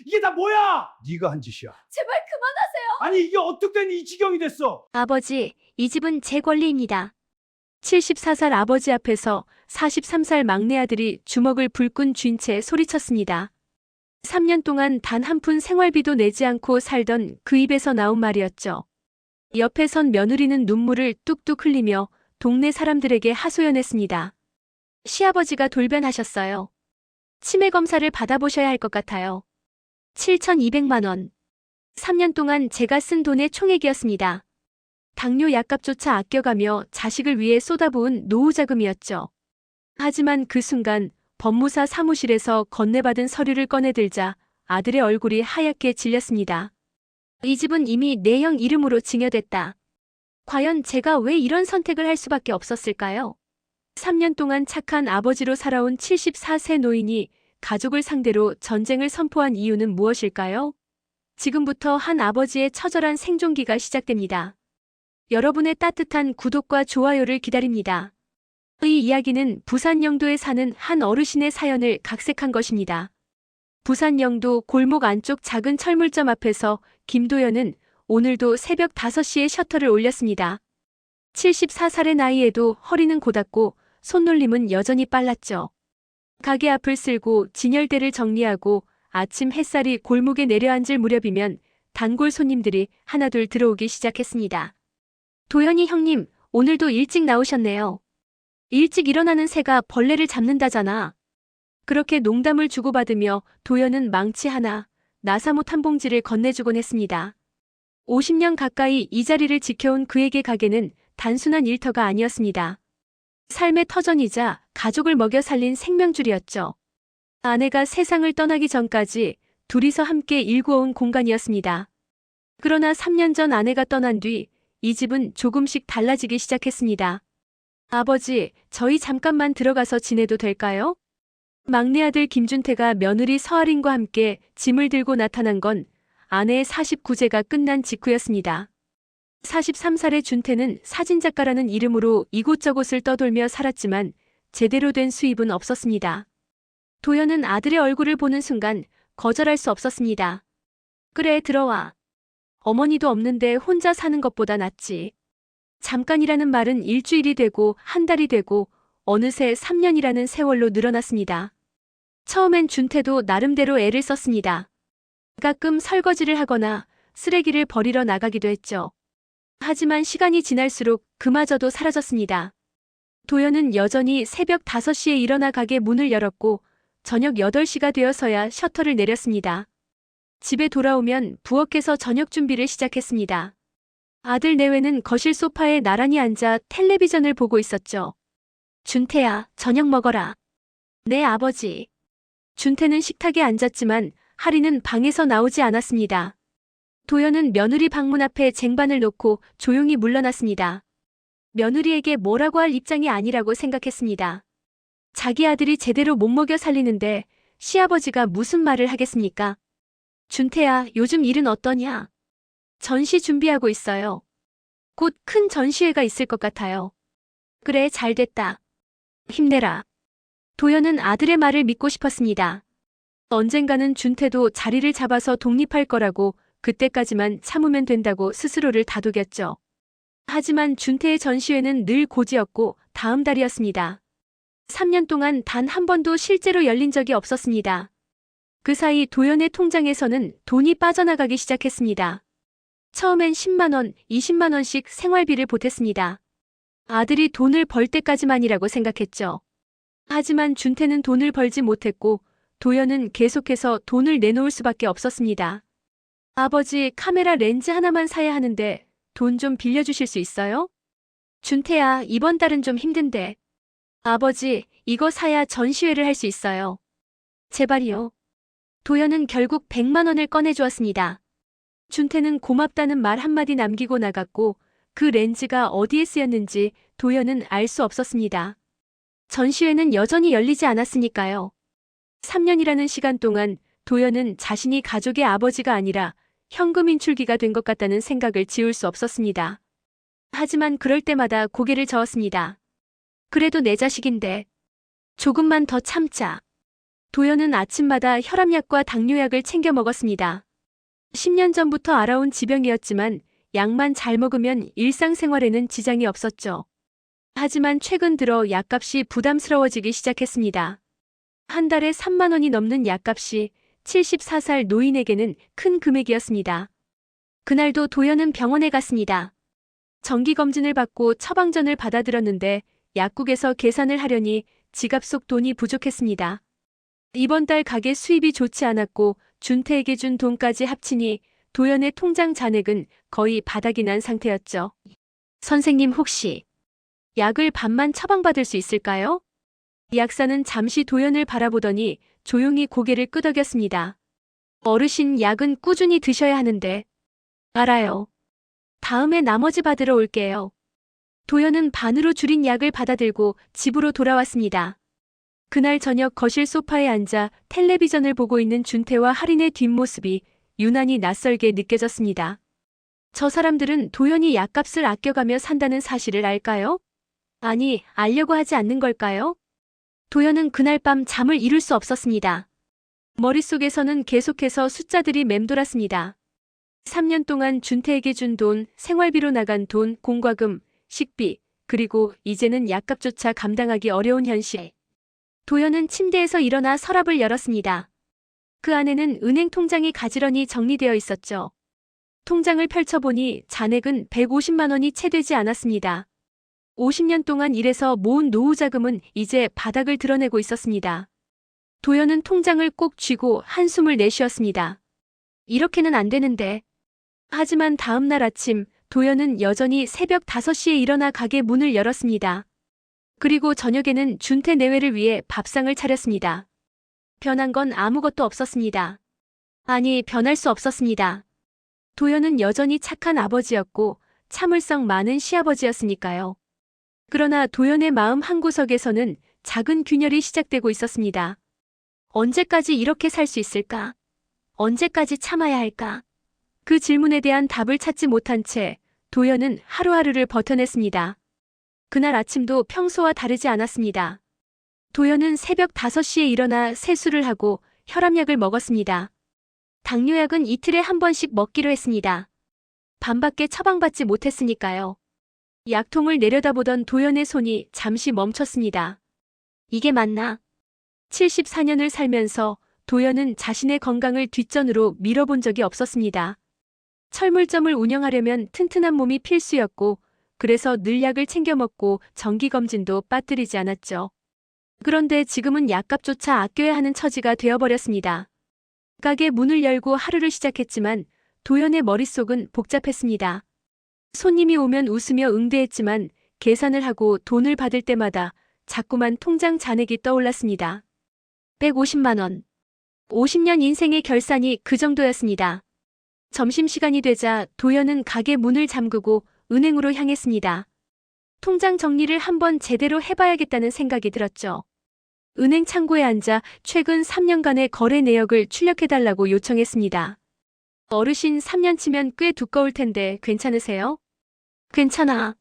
이게 다 뭐야? 네가 한 짓이야. 제발 그만하세요. 아니 이게 어떻게 된 이 지경이 됐어? 아버지, 이 집은 제 권리입니다. 74살 아버지 앞에서 43살 막내 아들이 주먹을 불끈 쥔 채 소리쳤습니다. 3년 동안 단 한 푼 생활비도 내지 않고 살던 그 입에서 나온 말이었죠. 옆에 선 며느리는 눈물을 뚝뚝 흘리며 동네 사람들에게 하소연했습니다. 시아버지가 돌변하셨어요. 치매 검사를 받아보셔야 할 것 같아요. 7,200만 원. 3년 동안 제가 쓴 돈의 총액이었습니다. 당뇨 약값조차 아껴가며 자식을 위해 쏟아부은 노후 자금이었죠. 하지만 그 순간 법무사 사무실에서 건네받은 서류를 꺼내들자 아들의 얼굴이 하얗게 질렸습니다. 이 집은 이미 내 형 이름으로 증여됐다. 과연 제가 왜 이런 선택을 할 수밖에 없었을까요? 3년 동안 착한 아버지로 살아온 74세 노인이 가족을 상대로 전쟁을 선포한 이유는 무엇일까요? 지금부터 한 아버지의 처절한 생존기가 시작됩니다. 여러분의 따뜻한 구독과 좋아요를 기다립니다. 이 이야기는 부산 영도에 사는 한 어르신의 사연을 각색한 것입니다. 부산 영도 골목 안쪽 작은 철물점 앞에서 김도연은 오늘도 새벽 5시에 셔터를 올렸습니다. 74살의 나이에도 허리는 곧았고 손놀림은 여전히 빨랐죠. 가게 앞을 쓸고 진열대를 정리하고 아침 햇살이 골목에 내려앉을 무렵이면 단골 손님들이 하나둘 들어오기 시작했습니다. 도연이 형님, 오늘도 일찍 나오셨네요. 일찍 일어나는 새가 벌레를 잡는다잖아. 그렇게 농담을 주고받으며 도연은 망치 하나, 나사못 한 봉지를 건네주곤 했습니다. 50년 가까이 이 자리를 지켜온 그에게 가게는 단순한 일터가 아니었습니다. 삶의 터전이자 가족을 먹여 살린 생명줄이었죠. 아내가 세상을 떠나기 전까지 둘이서 함께 일구어온 공간이었습니다. 그러나 3년 전 아내가 떠난 뒤 이 집은 조금씩 달라지기 시작했습니다. 아버지, 저희 잠깐만 들어가서 지내도 될까요? 막내 아들 김준태가 며느리 서아린과 함께 짐을 들고 나타난 건 아내의 49제가 끝난 직후였습니다. 43살의 준태는 사진작가라는 이름으로 이곳저곳을 떠돌며 살았지만 제대로 된 수입은 없었습니다. 도연은 아들의 얼굴을 보는 순간 거절할 수 없었습니다. 그래, 들어와. 어머니도 없는데 혼자 사는 것보다 낫지. 잠깐이라는 말은 일주일이 되고 한 달이 되고 어느새 3년이라는 세월로 늘어났습니다. 처음엔 준태도 나름대로 애를 썼습니다. 가끔 설거지를 하거나 쓰레기를 버리러 나가기도 했죠. 하지만 시간이 지날수록 그마저도 사라졌습니다. 도연은 여전히 새벽 5시에 일어나 가게 문을 열었고 저녁 8시가 되어서야 셔터를 내렸습니다. 집에 돌아오면 부엌에서 저녁 준비를 시작했습니다. 아들 내외는 거실 소파에 나란히 앉아 텔레비전을 보고 있었죠. 준태야, 저녁 먹어라. 네, 아버지. 준태는 식탁에 앉았지만 하리는 방에서 나오지 않았습니다. 도연은 며느리 방문 앞에 쟁반을 놓고 조용히 물러났습니다. 며느리에게 뭐라고 할 입장이 아니라고 생각했습니다. 자기 아들이 제대로 못 먹여 살리는데 시아버지가 무슨 말을 하겠습니까? 준태야, 요즘 일은 어떠냐? 전시 준비하고 있어요. 곧 큰 전시회가 있을 것 같아요. 그래, 잘 됐다. 힘내라. 도연은 아들의 말을 믿고 싶었습니다. 언젠가는 준태도 자리를 잡아서 독립할 거라고 그때까지만 참으면 된다고 스스로를 다독였죠. 하지만 준태의 전시회는 늘 고지였고 다음 달이었습니다. 3년 동안 단 한 번도 실제로 열린 적이 없었습니다. 그 사이 도연의 통장에서는 돈이 빠져나가기 시작했습니다. 처음엔 10만 원, 20만 원씩 생활비를 보탰습니다. 아들이 돈을 벌 때까지만이라고 생각했죠. 하지만 준태는 돈을 벌지 못했고 도연은 계속해서 돈을 내놓을 수밖에 없었습니다. 아버지, 카메라 렌즈 하나만 사야 하는데 돈 좀 빌려주실 수 있어요? 준태야, 이번 달은 좀 힘든데. 아버지, 이거 사야 전시회를 할 수 있어요. 제발이요. 도연은 결국 100만 원을 꺼내주었습니다. 준태는 고맙다는 말 한마디 남기고 나갔고 그 렌즈가 어디에 쓰였는지 도연은 알 수 없었습니다. 전시회는 여전히 열리지 않았으니까요. 3년이라는 시간 동안 도연은 자신이 가족의 아버지가 아니라 현금 인출기가 된 것 같다는 생각을 지울 수 없었습니다. 하지만 그럴 때마다 고개를 저었습니다. 그래도 내 자식인데 조금만 더 참자. 도연은 아침마다 혈압약과 당뇨약을 챙겨 먹었습니다. 10년 전부터 알아온 지병이었지만 약만 잘 먹으면 일상생활에는 지장이 없었죠. 하지만 최근 들어 약값이 부담스러워지기 시작했습니다. 한 달에 3만 원이 넘는 약값이 74살 노인에게는 큰 금액이었습니다. 그날도 도연은 병원에 갔습니다. 정기검진을 받고 처방전을 받아들었는데 약국에서 계산을 하려니 지갑 속 돈이 부족했습니다. 이번 달 가게 수입이 좋지 않았고 준태에게 준 돈까지 합치니 도연의 통장 잔액은 거의 바닥이 난 상태였죠. 선생님 혹시 약을 반만 처방받을 수 있을까요? 약사는 잠시 도연을 바라보더니 조용히 고개를 끄덕였습니다. 어르신 약은 꾸준히 드셔야 하는데. 알아요. 다음에 나머지 받으러 올게요. 도연은 반으로 줄인 약을 받아들고 집으로 돌아왔습니다. 그날 저녁 거실 소파에 앉아 텔레비전을 보고 있는 준태와 할인의 뒷모습이 유난히 낯설게 느껴졌습니다. 저 사람들은 도연이 약값을 아껴가며 산다는 사실을 알까요? 아니, 알려고 하지 않는 걸까요? 도연은 그날 밤 잠을 이룰 수 없었습니다. 머릿속에서는 계속해서 숫자들이 맴돌았습니다. 3년 동안 준태에게 준 돈, 생활비로 나간 돈, 공과금, 식비, 그리고 이제는 약값조차 감당하기 어려운 현실. 도연은 침대에서 일어나 서랍을 열었습니다. 그 안에는 은행 통장이 가지런히 정리되어 있었죠. 통장을 펼쳐보니 잔액은 150만 원이 채 되지 않았습니다. 50년 동안 일해서 모은 노후 자금은 이제 바닥을 드러내고 있었습니다. 도연은 통장을 꼭 쥐고 한숨을 내쉬었습니다. 이렇게는 안 되는데. 하지만 다음 날 아침 도연은 여전히 새벽 5시에 일어나 가게 문을 열었습니다. 그리고 저녁에는 준태 내외를 위해 밥상을 차렸습니다. 변한 건 아무것도 없었습니다. 아니, 변할 수 없었습니다. 도연은 여전히 착한 아버지였고 참을성 많은 시아버지였으니까요. 그러나 도연의 마음 한구석에서는 작은 균열이 시작되고 있었습니다. 언제까지 이렇게 살 수 있을까? 언제까지 참아야 할까? 그 질문에 대한 답을 찾지 못한 채 도연은 하루하루를 버텨냈습니다. 그날 아침도 평소와 다르지 않았습니다. 도연은 새벽 5시에 일어나 세수를 하고 혈압약을 먹었습니다. 당뇨약은 이틀에 한 번씩 먹기로 했습니다. 반밖에 처방받지 못했으니까요. 약통을 내려다보던 도연의 손이 잠시 멈췄습니다. 이게 맞나? 74년을 살면서 도연은 자신의 건강을 뒷전으로 밀어본 적이 없었습니다. 철물점을 운영하려면 튼튼한 몸이 필수였고 그래서 늘 약을 챙겨 먹고 정기검진도 빠뜨리지 않았죠. 그런데 지금은 약값조차 아껴야 하는 처지가 되어버렸습니다. 가게 문을 열고 하루를 시작했지만 도연의 머릿속은 복잡했습니다. 손님이 오면 웃으며 응대했지만 계산을 하고 돈을 받을 때마다 자꾸만 통장 잔액이 떠올랐습니다. 150만 원. 50년 인생의 결산이 그 정도였습니다. 점심시간이 되자 도연은 가게 문을 잠그고 은행으로 향했습니다. 통장 정리를 한번 제대로 해봐야겠다는 생각이 들었죠. 은행 창구에 앉아 최근 3년간의 거래 내역을 출력해달라고 요청했습니다. 어르신 3년치면 꽤 두꺼울 텐데 괜찮으세요? 괜찮아.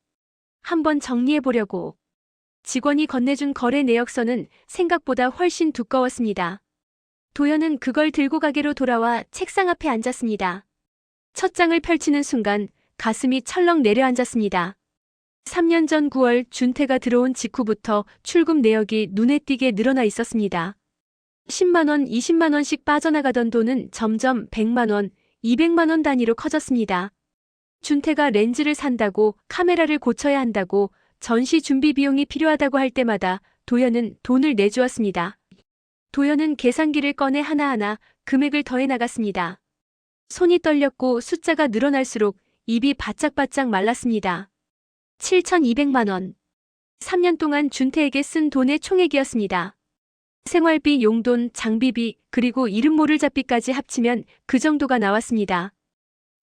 한번 정리해보려고. 직원이 건네준 거래 내역서는 생각보다 훨씬 두꺼웠습니다. 도연은 그걸 들고 가게로 돌아와 책상 앞에 앉았습니다. 첫 장을 펼치는 순간 가슴이 철렁 내려앉았습니다. 3년 전 9월 준태가 들어온 직후부터 출금 내역이 눈에 띄게 늘어나 있었습니다. 10만 원, 20만 원씩 빠져나가던 돈은 점점 100만 원, 200만 원 단위로 커졌습니다. 준태가 렌즈를 산다고, 카메라를 고쳐야 한다고, 전시 준비 비용이 필요하다고 할 때마다 도연은 돈을 내주었습니다. 도연은 계산기를 꺼내 하나하나 금액을 더해 나갔습니다. 손이 떨렸고 숫자가 늘어날수록 입이 바짝바짝 말랐습니다. 7,200만 원. 3년 동안 준태에게 쓴 돈의 총액이었습니다. 생활비, 용돈, 장비비, 그리고 이름 모를 잡비까지 합치면 그 정도가 나왔습니다.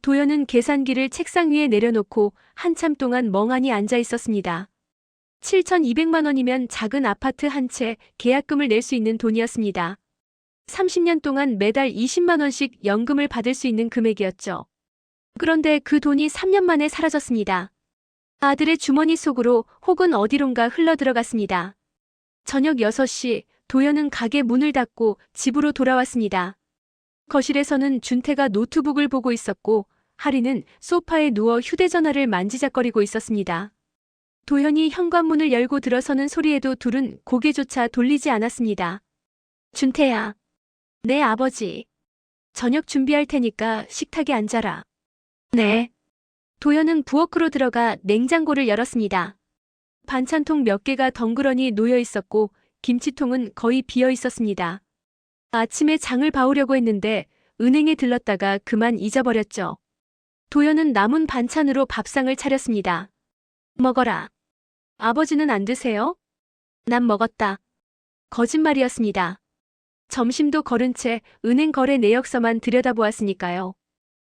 도연은 계산기를 책상 위에 내려놓고 한참 동안 멍하니 앉아 있었습니다. 7,200만 원이면 작은 아파트 한 채 계약금을 낼 수 있는 돈이었습니다. 30년 동안 매달 20만 원씩 연금을 받을 수 있는 금액이었죠. 그런데 그 돈이 3년 만에 사라졌습니다. 아들의 주머니 속으로 혹은 어디론가 흘러들어갔습니다. 저녁 6시 도연은 가게 문을 닫고 집으로 돌아왔습니다. 거실에서는 준태가 노트북을 보고 있었고 하리는 소파에 누워 휴대전화를 만지작거리고 있었습니다. 도연이 현관문을 열고 들어서는 소리에도 둘은 고개조차 돌리지 않았습니다. 준태야, 내 아버지. 저녁 준비할 테니까 식탁에 앉아라. 네. 도연은 부엌으로 들어가 냉장고를 열었습니다. 반찬통 몇 개가 덩그러니 놓여 있었고 김치통은 거의 비어 있었습니다. 아침에 장을 봐오려고 했는데 은행에 들렀다가 그만 잊어버렸죠. 도연은 남은 반찬으로 밥상을 차렸습니다. 먹어라. 아버지는 안 드세요? 난 먹었다. 거짓말이었습니다. 점심도 거른 채 은행 거래 내역서만 들여다보았으니까요.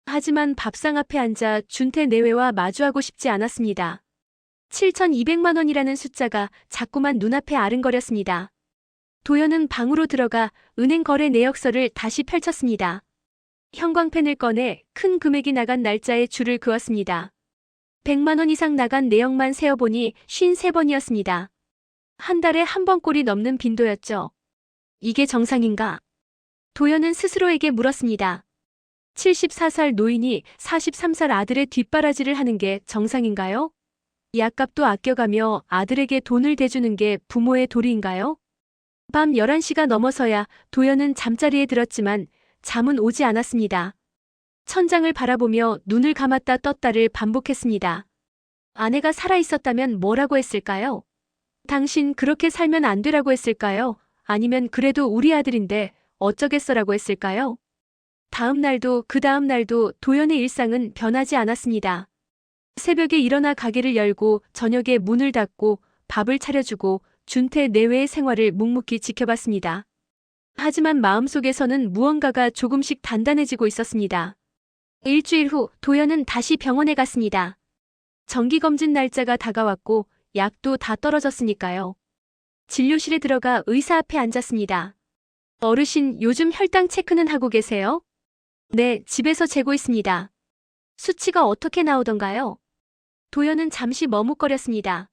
하지만 밥상 앞에 앉아 준태 내외와 마주하고 싶지 않았습니다. 7,200만 원이라는 숫자가 자꾸만 눈앞에 아른거렸습니다. 도연은 방으로 들어가 은행 거래 내역서를 다시 펼쳤습니다. 형광펜을 꺼내 큰 금액이 나간 날짜에 줄을 그었습니다. 100만 원 이상 나간 내역만 세어보니 53번이었습니다. 한 달에 한 번꼴이 넘는 빈도였죠. 이게 정상인가? 도연은 스스로에게 물었습니다. 74살 노인이 43살 아들의 뒷바라지를 하는 게 정상인가요? 약값도 아껴가며 아들에게 돈을 대주는 게 부모의 도리인가요? 밤 11시가 넘어서야 도연은 잠자리에 들었지만 잠은 오지 않았습니다. 천장을 바라보며 눈을 감았다 떴다를 반복했습니다. 아내가 살아있었다면 뭐라고 했을까요? 당신 그렇게 살면 안 되라고 했을까요? 아니면 그래도 우리 아들인데 어쩌겠어라고 했을까요? 다음 날도 그 다음 날도 도연의 일상은 변하지 않았습니다. 새벽에 일어나 가게를 열고 저녁에 문을 닫고 밥을 차려주고 준태 내외의 생활을 묵묵히 지켜봤습니다. 하지만 마음속에서는 무언가가 조금씩 단단해지고 있었습니다. 일주일 후 도연은 다시 병원에 갔습니다. 정기검진 날짜가 다가왔고 약도 다 떨어졌으니까요. 진료실에 들어가 의사 앞에 앉았습니다. 어르신, 요즘 혈당 체크는 하고 계세요? 네, 집에서 재고 있습니다. 수치가 어떻게 나오던가요? 도연은 잠시 머뭇거렸습니다.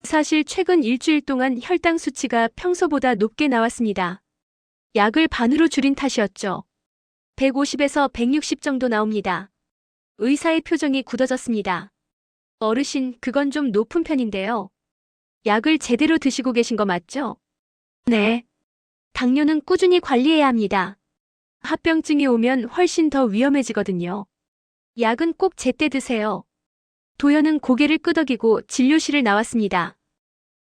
사실 최근 일주일 동안 혈당 수치가 평소보다 높게 나왔습니다. 약을 반으로 줄인 탓이었죠. 150에서 160 정도 나옵니다. 의사의 표정이 굳어졌습니다. 어르신, 그건 좀 높은 편인데요. 약을 제대로 드시고 계신 거 맞죠? 네. 당뇨는 꾸준히 관리해야 합니다. 합병증이 오면 훨씬 더 위험해지거든요. 약은 꼭 제때 드세요. 도연은 고개를 끄덕이고 진료실을 나왔습니다.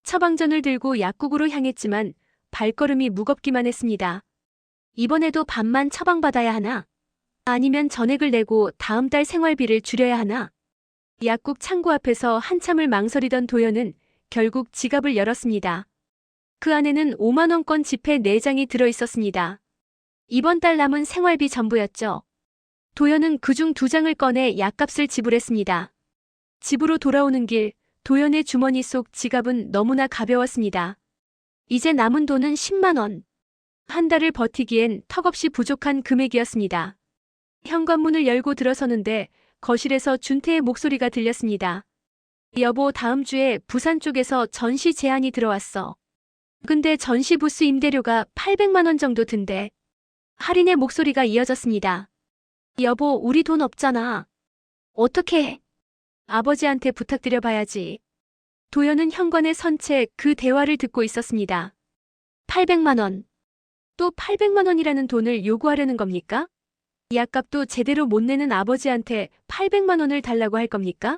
처방전을 들고 약국으로 향했지만 발걸음이 무겁기만 했습니다. 이번에도 반만 처방받아야 하나? 아니면 전액을 내고 다음 달 생활비를 줄여야 하나? 약국 창구 앞에서 한참을 망설이던 도연은 결국 지갑을 열었습니다. 그 안에는 5만 원권 지폐 4장이 들어있었습니다. 이번 달 남은 생활비 전부였죠. 도연은 그중 2장을 꺼내 약값을 지불했습니다. 집으로 돌아오는 길, 도연의 주머니 속 지갑은 너무나 가벼웠습니다. 이제 남은 돈은 10만 원. 한 달을 버티기엔 턱없이 부족한 금액이었습니다. 현관문을 열고 들어서는데 거실에서 준태의 목소리가 들렸습니다. 여보, 다음 주에 부산 쪽에서 전시 제안이 들어왔어. 근데 전시 부스 임대료가 800만 원 정도 든대. 할인의 목소리가 이어졌습니다. 여보, 우리 돈 없잖아. 어떻게 해? 아버지한테 부탁드려 봐야지. 도연은 현관에 선 채 그 대화를 듣고 있었습니다. 800만 원. 또 800만 원이라는 돈을 요구하려는 겁니까? 약값도 제대로 못 내는 아버지한테 800만 원을 달라고 할 겁니까?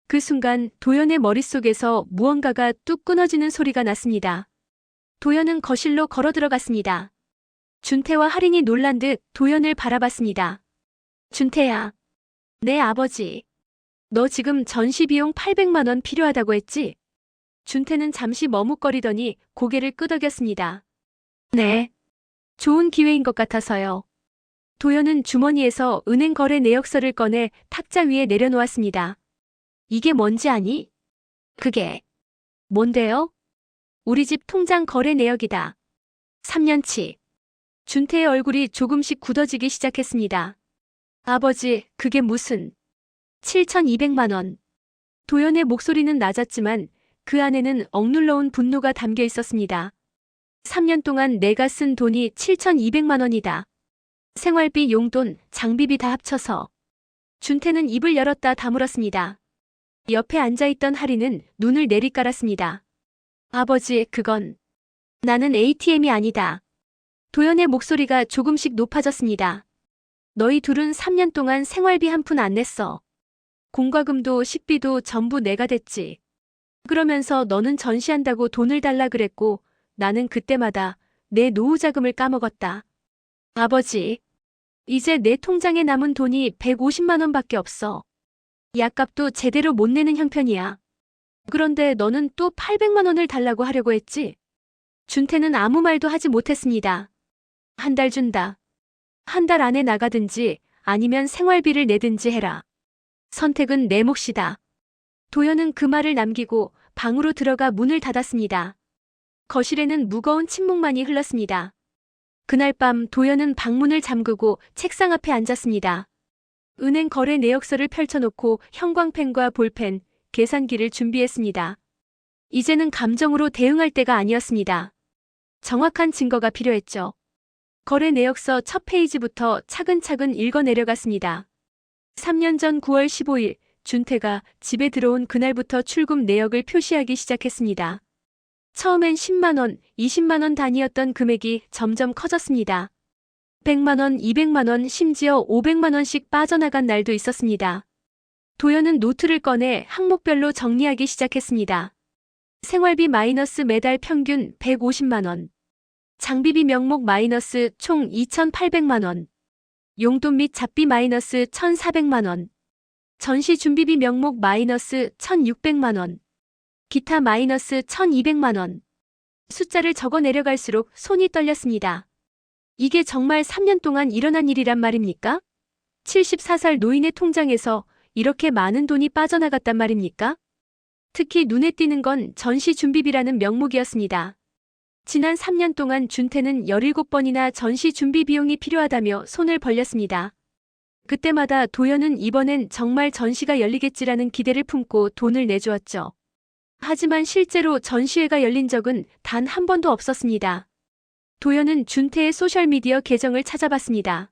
그 순간 도연의 머릿속에서 무언가가 뚝 끊어지는 소리가 났습니다. 도연은 거실로 걸어 들어갔습니다. 준태와 할인이 놀란 듯 도연을 바라봤습니다. 준태야, 내 아버지. 너 지금 전시 비용 800만 원 필요하다고 했지? 준태는 잠시 머뭇거리더니 고개를 끄덕였습니다. 네. 좋은 기회인 것 같아서요. 도연은 주머니에서 은행 거래 내역서를 꺼내 탁자 위에 내려놓았습니다. 이게 뭔지 아니? 그게 뭔데요? 우리 집 통장 거래 내역이다. 3년치. 준태의 얼굴이 조금씩 굳어지기 시작했습니다. 아버지, 그게 무슨... 7,200만 원. 도연의 목소리는 낮았지만 그 안에는 억눌러온 분노가 담겨 있었습니다. 3년 동안 내가 쓴 돈이 7,200만 원이다. 생활비, 용돈, 장비비 다 합쳐서. 준태는 입을 열었다 다물었습니다. 옆에 앉아있던 하리는 눈을 내리깔았습니다. 아버지, 그건 나는 ATM이 아니다. 도연의 목소리가 조금씩 높아졌습니다. 너희 둘은 3년 동안 생활비 한 푼 안 냈어. 공과금도 식비도 전부 내가 댔지. 그러면서 너는 전시한다고 돈을 달라 그랬고 나는 그때마다 내 노후 자금을 까먹었다. 아버지, 이제 내 통장에 남은 돈이 150만 원밖에 없어. 약값도 제대로 못 내는 형편이야. 그런데 너는 또 800만 원을 달라고 하려고 했지? 준태는 아무 말도 하지 못했습니다. 한 달 준다. 한 달 안에 나가든지 아니면 생활비를 내든지 해라. 선택은 내 몫이다. 도연은 그 말을 남기고 방으로 들어가 문을 닫았습니다. 거실에는 무거운 침묵만이 흘렀습니다. 그날 밤 도연은 방문을 잠그고 책상 앞에 앉았습니다. 은행 거래 내역서를 펼쳐놓고 형광펜과 볼펜, 계산기를 준비했습니다. 이제는 감정으로 대응할 때가 아니었습니다. 정확한 증거가 필요했죠. 거래 내역서 첫 페이지부터 차근차근 읽어 내려갔습니다. 3년 전 9월 15일 준태가 집에 들어온 그날부터 출금 내역을 표시하기 시작했습니다. 처음엔 10만 원, 20만 원 단위였던 금액이 점점 커졌습니다. 100만 원, 200만 원, 심지어 500만 원씩 빠져나간 날도 있었습니다. 도연은 노트를 꺼내 항목별로 정리하기 시작했습니다. 생활비 마이너스 매달 평균 150만 원. 장비비 명목 마이너스 총 2,800만 원. 용돈 및 잡비 마이너스 1,400만 원. 전시 준비비 명목 마이너스 1,600만 원. 기타 마이너스 1,200만 원. 숫자를 적어 내려갈수록 손이 떨렸습니다. 이게 정말 3년 동안 일어난 일이란 말입니까? 74살 노인의 통장에서 이렇게 많은 돈이 빠져나갔단 말입니까? 특히 눈에 띄는 건 전시 준비비라는 명목이었습니다. 지난 3년 동안 준태는 17번이나 전시 준비 비용이 필요하다며 손을 벌렸습니다. 그때마다 도연은 이번엔 정말 전시가 열리겠지라는 기대를 품고 돈을 내주었죠. 하지만 실제로 전시회가 열린 적은 단 한 번도 없었습니다. 도연은 준태의 소셜미디어 계정을 찾아봤습니다.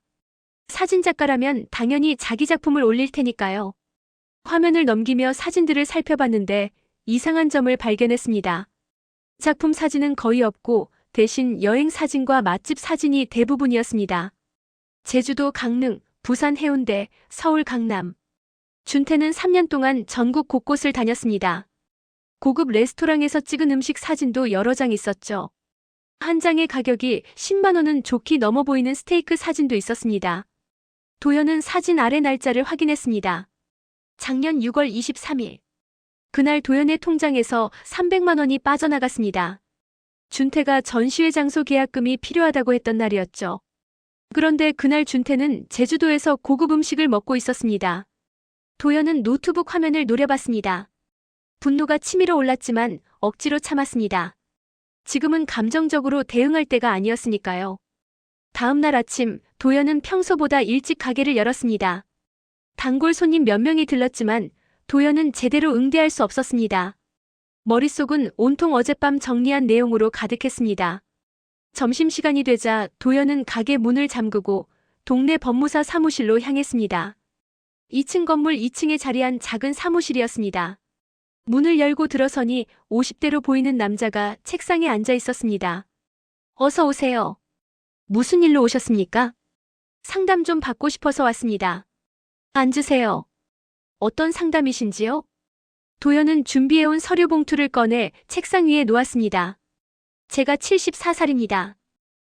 사진작가라면 당연히 자기 작품을 올릴 테니까요. 화면을 넘기며 사진들을 살펴봤는데 이상한 점을 발견했습니다. 작품 사진은 거의 없고 대신 여행 사진과 맛집 사진이 대부분이었습니다. 제주도 강릉, 부산 해운대, 서울 강남. 준태는 3년 동안 전국 곳곳을 다녔습니다. 고급 레스토랑에서 찍은 음식 사진도 여러 장 있었죠. 한 장의 가격이 10만 원은 좋게 넘어 보이는 스테이크 사진도 있었습니다. 도연은 사진 아래 날짜를 확인했습니다. 작년 6월 23일. 그날 도연의 통장에서 300만 원이 빠져나갔습니다. 준태가 전시회 장소 계약금이 필요하다고 했던 날이었죠. 그런데 그날 준태는 제주도에서 고급 음식을 먹고 있었습니다. 도연은 노트북 화면을 노려봤습니다. 분노가 치밀어 올랐지만 억지로 참았습니다. 지금은 감정적으로 대응할 때가 아니었으니까요. 다음 날 아침 도연은 평소보다 일찍 가게를 열었습니다. 단골 손님 몇 명이 들렀지만 도연은 제대로 응대할 수 없었습니다. 머릿속은 온통 어젯밤 정리한 내용으로 가득했습니다. 점심시간이 되자 도연은 가게 문을 잠그고 동네 법무사 사무실로 향했습니다. 2층 건물 2층에 자리한 작은 사무실이었습니다. 문을 열고 들어서니 50대로 보이는 남자가 책상에 앉아 있었습니다. 어서 오세요. 무슨 일로 오셨습니까? 상담 좀 받고 싶어서 왔습니다. 앉으세요. 어떤 상담이신지요? 도연은 준비해온 서류 봉투를 꺼내 책상 위에 놓았습니다. 제가 74살입니다.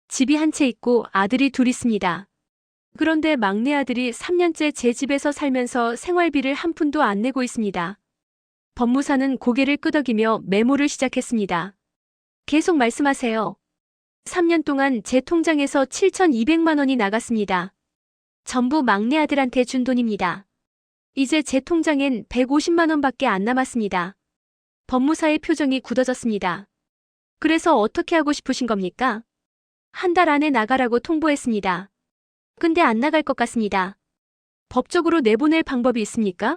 집이 한 채 있고 아들이 둘 있습니다. 그런데 막내 아들이 3년째 제 집에서 살면서 생활비를 한 푼도 안 내고 있습니다. 법무사는 고개를 끄덕이며 메모를 시작했습니다. 계속 말씀하세요. 3년 동안 제 통장에서 7,200만 원이 나갔습니다. 전부 막내 아들한테 준 돈입니다. 이제 제 통장엔 150만 원밖에 안 남았습니다. 법무사의 표정이 굳어졌습니다. 그래서 어떻게 하고 싶으신 겁니까? 한 달 안에 나가라고 통보했습니다. 근데 안 나갈 것 같습니다. 법적으로 내보낼 방법이 있습니까?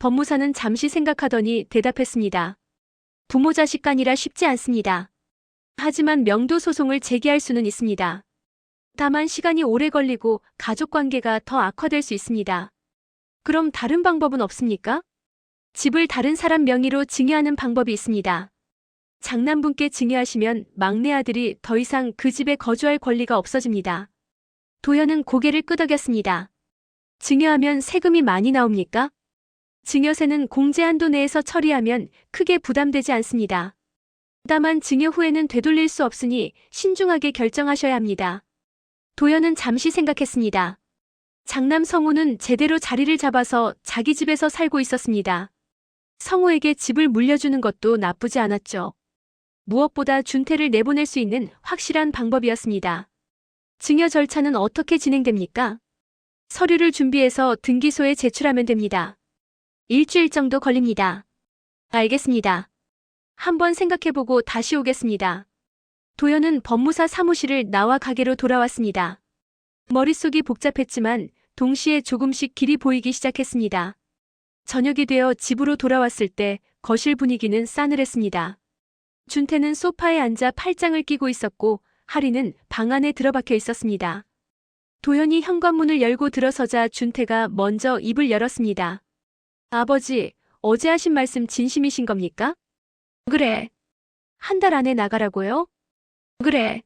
법무사는 잠시 생각하더니 대답했습니다. 부모 자식 간이라 쉽지 않습니다. 하지만 명도 소송을 제기할 수는 있습니다. 다만 시간이 오래 걸리고 가족 관계가 더 악화될 수 있습니다. 그럼 다른 방법은 없습니까? 집을 다른 사람 명의로 증여하는 방법이 있습니다. 장남분께 증여하시면 막내 아들이 더 이상 그 집에 거주할 권리가 없어집니다. 도연은 고개를 끄덕였습니다. 증여하면 세금이 많이 나옵니까? 증여세는 공제 한도 내에서 처리하면 크게 부담되지 않습니다. 다만 증여 후에는 되돌릴 수 없으니 신중하게 결정하셔야 합니다. 도연은 잠시 생각했습니다. 장남 성우는 제대로 자리를 잡아서 자기 집에서 살고 있었습니다. 성우에게 집을 물려주는 것도 나쁘지 않았죠. 무엇보다 준태를 내보낼 수 있는 확실한 방법이었습니다. 증여 절차는 어떻게 진행됩니까? 서류를 준비해서 등기소에 제출하면 됩니다. 일주일 정도 걸립니다. 알겠습니다. 한번 생각해보고 다시 오겠습니다. 도연은 법무사 사무실을 나와 가게로 돌아왔습니다. 머릿속이 복잡했지만 동시에 조금씩 길이 보이기 시작했습니다. 저녁이 되어 집으로 돌아왔을 때 거실 분위기는 싸늘했습니다. 준태는 소파에 앉아 팔짱을 끼고 있었고 하리는 방 안에 들어박혀 있었습니다. 도연이 현관문을 열고 들어서자 준태가 먼저 입을 열었습니다. 아버지, 어제 하신 말씀 진심이신 겁니까? 그래. 한 달 안에 나가라고요? 그래.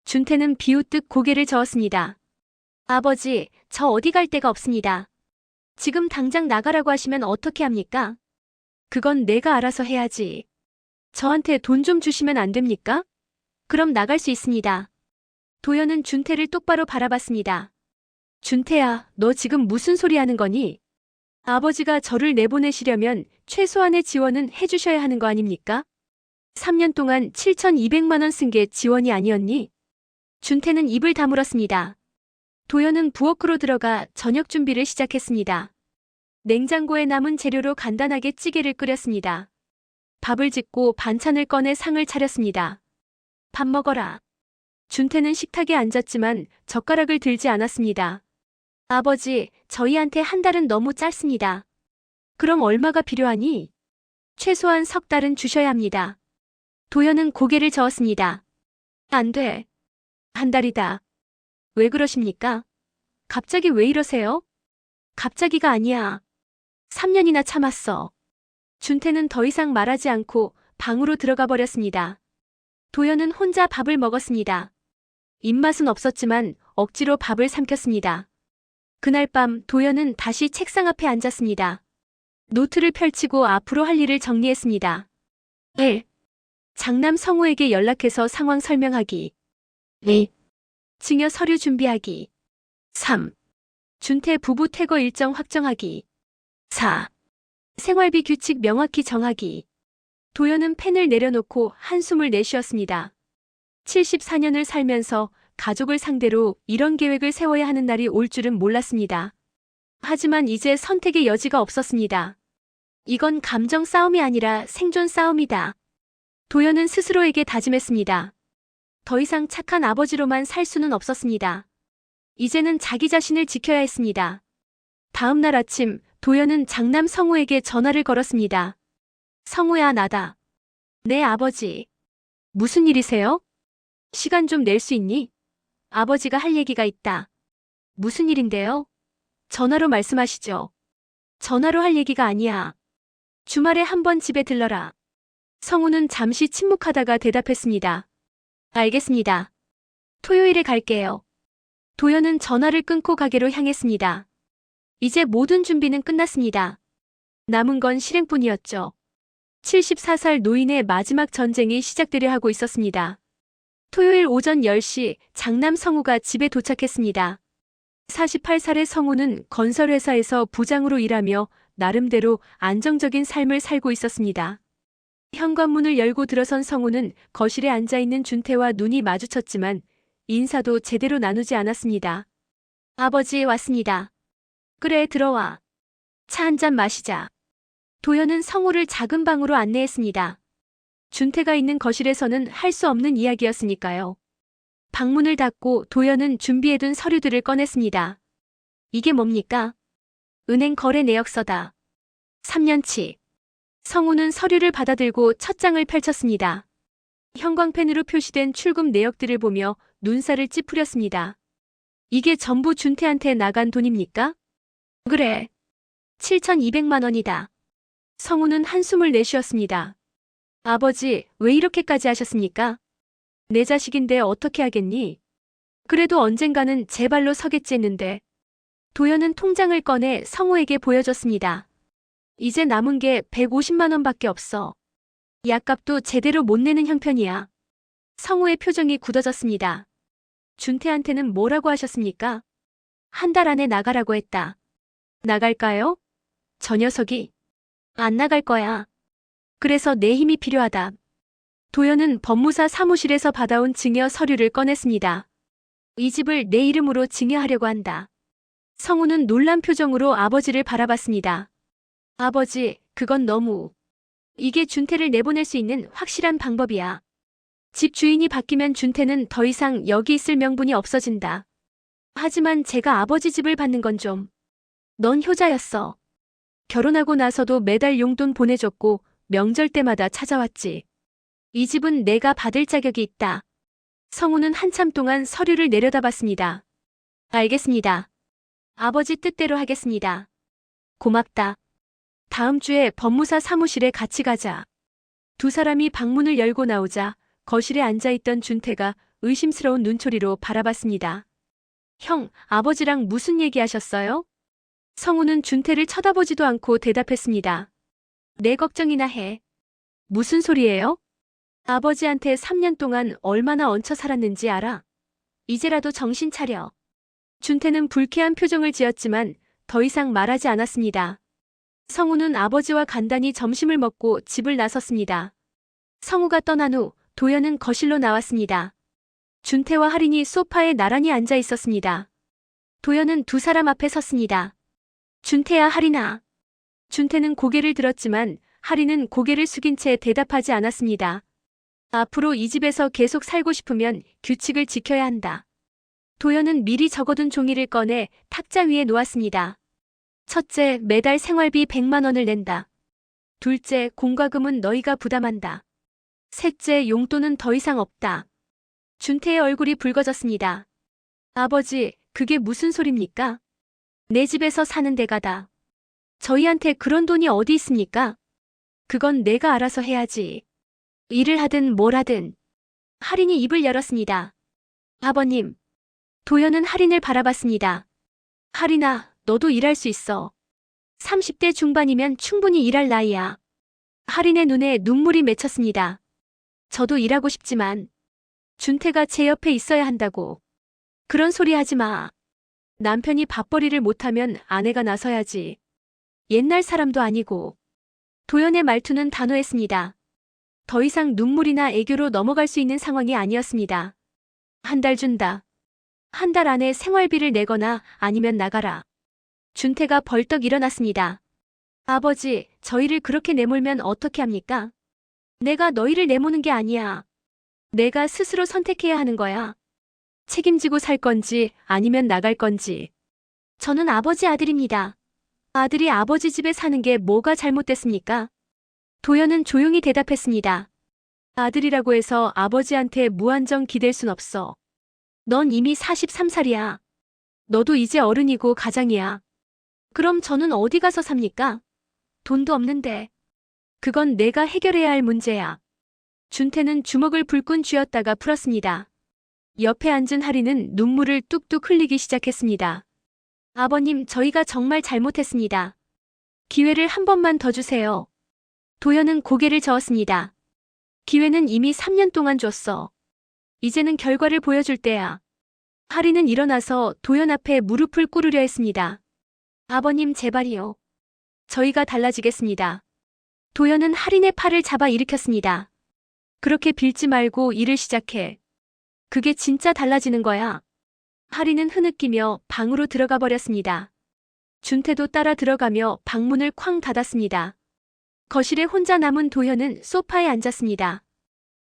준태는 비웃듯 고개를 저었습니다. 아버지, 저 어디 갈 데가 없습니다. 지금 당장 나가라고 하시면 어떻게 합니까? 그건 내가 알아서 해야지. 저한테 돈 좀 주시면 안 됩니까? 그럼 나갈 수 있습니다. 도연은 준태를 똑바로 바라봤습니다. 준태야, 너 지금 무슨 소리 하는 거니? 아버지가 저를 내보내시려면 최소한의 지원은 해주셔야 하는 거 아닙니까? 3년 동안 7,200만 원 쓴 게 지원이 아니었니? 준태는 입을 다물었습니다. 도연은 부엌으로 들어가 저녁 준비를 시작했습니다. 냉장고에 남은 재료로 간단하게 찌개를 끓였습니다. 밥을 짓고 반찬을 꺼내 상을 차렸습니다. 밥 먹어라. 준태는 식탁에 앉았지만 젓가락을 들지 않았습니다. 아버지, 저희한테 한 달은 너무 짧습니다. 그럼 얼마가 필요하니? 최소한 석 달은 주셔야 합니다. 도연은 고개를 저었습니다. 안 돼. 한 달이다. 왜 그러십니까? 갑자기 왜 이러세요? 갑자기가 아니야. 3년이나 참았어. 준태는 더 이상 말하지 않고 방으로 들어가 버렸습니다. 도연은 혼자 밥을 먹었습니다. 입맛은 없었지만 억지로 밥을 삼켰습니다. 그날 밤 도연은 다시 책상 앞에 앉았습니다. 노트를 펼치고 앞으로 할 일을 정리했습니다. 1. 장남 성우에게 연락해서 상황 설명하기. 2. 증여 서류 준비하기. 3. 준태 부부 퇴거 일정 확정하기. 4. 생활비 규칙 명확히 정하기. 도연은 펜을 내려놓고 한숨을 내쉬었습니다. 74년을 살면서 가족을 상대로 이런 계획을 세워야 하는 날이 올 줄은 몰랐습니다. 하지만 이제 선택의 여지가 없었습니다. 이건 감정 싸움이 아니라 생존 싸움이다. 도연은 스스로에게 다짐했습니다. 더 이상 착한 아버지로만 살 수는 없었습니다. 이제는 자기 자신을 지켜야 했습니다. 다음 날 아침 도연은 장남 성우에게 전화를 걸었습니다. 성우야, 나다. 네, 아버지. 무슨 일이세요? 시간 좀 낼 수 있니? 아버지가 할 얘기가 있다. 무슨 일인데요? 전화로 말씀하시죠. 전화로 할 얘기가 아니야. 주말에 한번 집에 들러라. 성우는 잠시 침묵하다가 대답했습니다. 알겠습니다. 토요일에 갈게요. 도연은 전화를 끊고 가게로 향했습니다. 이제 모든 준비는 끝났습니다. 남은 건 실행뿐이었죠. 74살 노인의 마지막 전쟁이 시작되려 하고 있었습니다. 토요일 오전 10시 장남 성우가 집에 도착했습니다. 48살의 성우는 건설회사에서 부장으로 일하며 나름대로 안정적인 삶을 살고 있었습니다. 현관문을 열고 들어선 성우는 거실에 앉아있는 준태와 눈이 마주쳤지만 인사도 제대로 나누지 않았습니다. 아버지, 왔습니다. 그래, 들어와. 차 한잔 마시자. 도연은 성우를 작은 방으로 안내했습니다. 준태가 있는 거실에서는 할 수 없는 이야기였으니까요. 방문을 닫고 도연은 준비해둔 서류들을 꺼냈습니다. 이게 뭡니까? 은행 거래 내역서다. 3년치. 성우는 서류를 받아들고 첫 장을 펼쳤습니다. 형광펜으로 표시된 출금 내역들을 보며 눈살을 찌푸렸습니다. 이게 전부 준태한테 나간 돈입니까? 그래. 7,200만 원이다. 성우는 한숨을 내쉬었습니다. 아버지, 왜 이렇게까지 하셨습니까? 내 자식인데 어떻게 하겠니? 그래도 언젠가는 제 발로 서겠지 했는데. 도연은 통장을 꺼내 성우에게 보여줬습니다. 이제 남은 게 150만 원밖에 없어. 약값도 제대로 못 내는 형편이야. 성우의 표정이 굳어졌습니다. 준태한테는 뭐라고 하셨습니까? 한 달 안에 나가라고 했다. 나갈까요? 저 녀석이. 안 나갈 거야. 그래서 내 힘이 필요하다. 도연은 법무사 사무실에서 받아온 증여 서류를 꺼냈습니다. 이 집을 내 이름으로 증여하려고 한다. 성우는 놀란 표정으로 아버지를 바라봤습니다. 아버지, 그건 너무. 이게 준태를 내보낼 수 있는 확실한 방법이야. 집 주인이 바뀌면 준태는 더 이상 여기 있을 명분이 없어진다. 하지만 제가 아버지 집을 받는 건 좀. 넌 효자였어. 결혼하고 나서도 매달 용돈 보내줬고 명절 때마다 찾아왔지. 이 집은 내가 받을 자격이 있다. 성우는 한참 동안 서류를 내려다봤습니다. 알겠습니다. 아버지 뜻대로 하겠습니다. 고맙다. 다음 주에 법무사 사무실에 같이 가자. 두 사람이 방문을 열고 나오자 거실에 앉아있던 준태가 의심스러운 눈초리로 바라봤습니다. 형, 아버지랑 무슨 얘기하셨어요? 성우는 준태를 쳐다보지도 않고 대답했습니다. 내 걱정이나 해. 무슨 소리예요? 아버지한테 3년 동안 얼마나 얹혀 살았는지 알아? 이제라도 정신 차려. 준태는 불쾌한 표정을 지었지만 더 이상 말하지 않았습니다. 성우는 아버지와 간단히 점심을 먹고 집을 나섰습니다. 성우가 떠난 후 도연은 거실로 나왔습니다. 준태와 할인이 소파에 나란히 앉아 있었습니다. 도연은 두 사람 앞에 섰습니다. 준태야, 할인아. 준태는 고개를 들었지만 할인은 고개를 숙인 채 대답하지 않았습니다. 앞으로 이 집에서 계속 살고 싶으면 규칙을 지켜야 한다. 도연은 미리 적어둔 종이를 꺼내 탁자 위에 놓았습니다. 첫째, 매달 생활비 100만 원을 낸다. 둘째, 공과금은 너희가 부담한다. 셋째, 용돈은 더 이상 없다. 준태의 얼굴이 붉어졌습니다. 아버지, 그게 무슨 소립니까? 내 집에서 사는 데가다. 저희한테 그런 돈이 어디 있습니까? 그건 내가 알아서 해야지. 일을 하든 뭘 하든. 할인이 입을 열었습니다. 아버님. 도연은 할인을 바라봤습니다. 할인아, 너도 일할 수 있어. 30대 중반이면 충분히 일할 나이야. 할인의 눈에 눈물이 맺혔습니다. 저도 일하고 싶지만 준태가 제 옆에 있어야 한다고. 그런 소리 하지 마. 남편이 밥벌이를 못하면 아내가 나서야지. 옛날 사람도 아니고. 도연의 말투는 단호했습니다. 더 이상 눈물이나 애교로 넘어갈 수 있는 상황이 아니었습니다. 한 달 준다. 한 달 안에 생활비를 내거나 아니면 나가라. 준태가 벌떡 일어났습니다. 아버지, 저희를 그렇게 내몰면 어떻게 합니까? 내가 너희를 내모는 게 아니야. 내가 스스로 선택해야 하는 거야. 책임지고 살 건지 아니면 나갈 건지. 저는 아버지 아들입니다. 아들이 아버지 집에 사는 게 뭐가 잘못됐습니까? 도연은 조용히 대답했습니다. 아들이라고 해서 아버지한테 무한정 기댈 순 없어. 넌 이미 43살이야. 너도 이제 어른이고 가장이야. 그럼 저는 어디 가서 삽니까? 돈도 없는데. 그건 내가 해결해야 할 문제야. 준태는 주먹을 불끈 쥐었다가 풀었습니다. 옆에 앉은 할인은 눈물을 뚝뚝 흘리기 시작했습니다. 아버님, 저희가 정말 잘못했습니다. 기회를 한 번만 더 주세요. 도연은 고개를 저었습니다. 기회는 이미 3년 동안 줬어. 이제는 결과를 보여줄 때야. 할인은 일어나서 도연 앞에 무릎을 꿇으려 했습니다. 아버님, 제발이요. 저희가 달라지겠습니다. 도연은 할인의 팔을 잡아 일으켰습니다. 그렇게 빌지 말고 일을 시작해. 그게 진짜 달라지는 거야. 할인은 흐느끼며 방으로 들어가 버렸습니다. 준태도 따라 들어가며 방문을 쾅 닫았습니다. 거실에 혼자 남은 도현은 소파에 앉았습니다.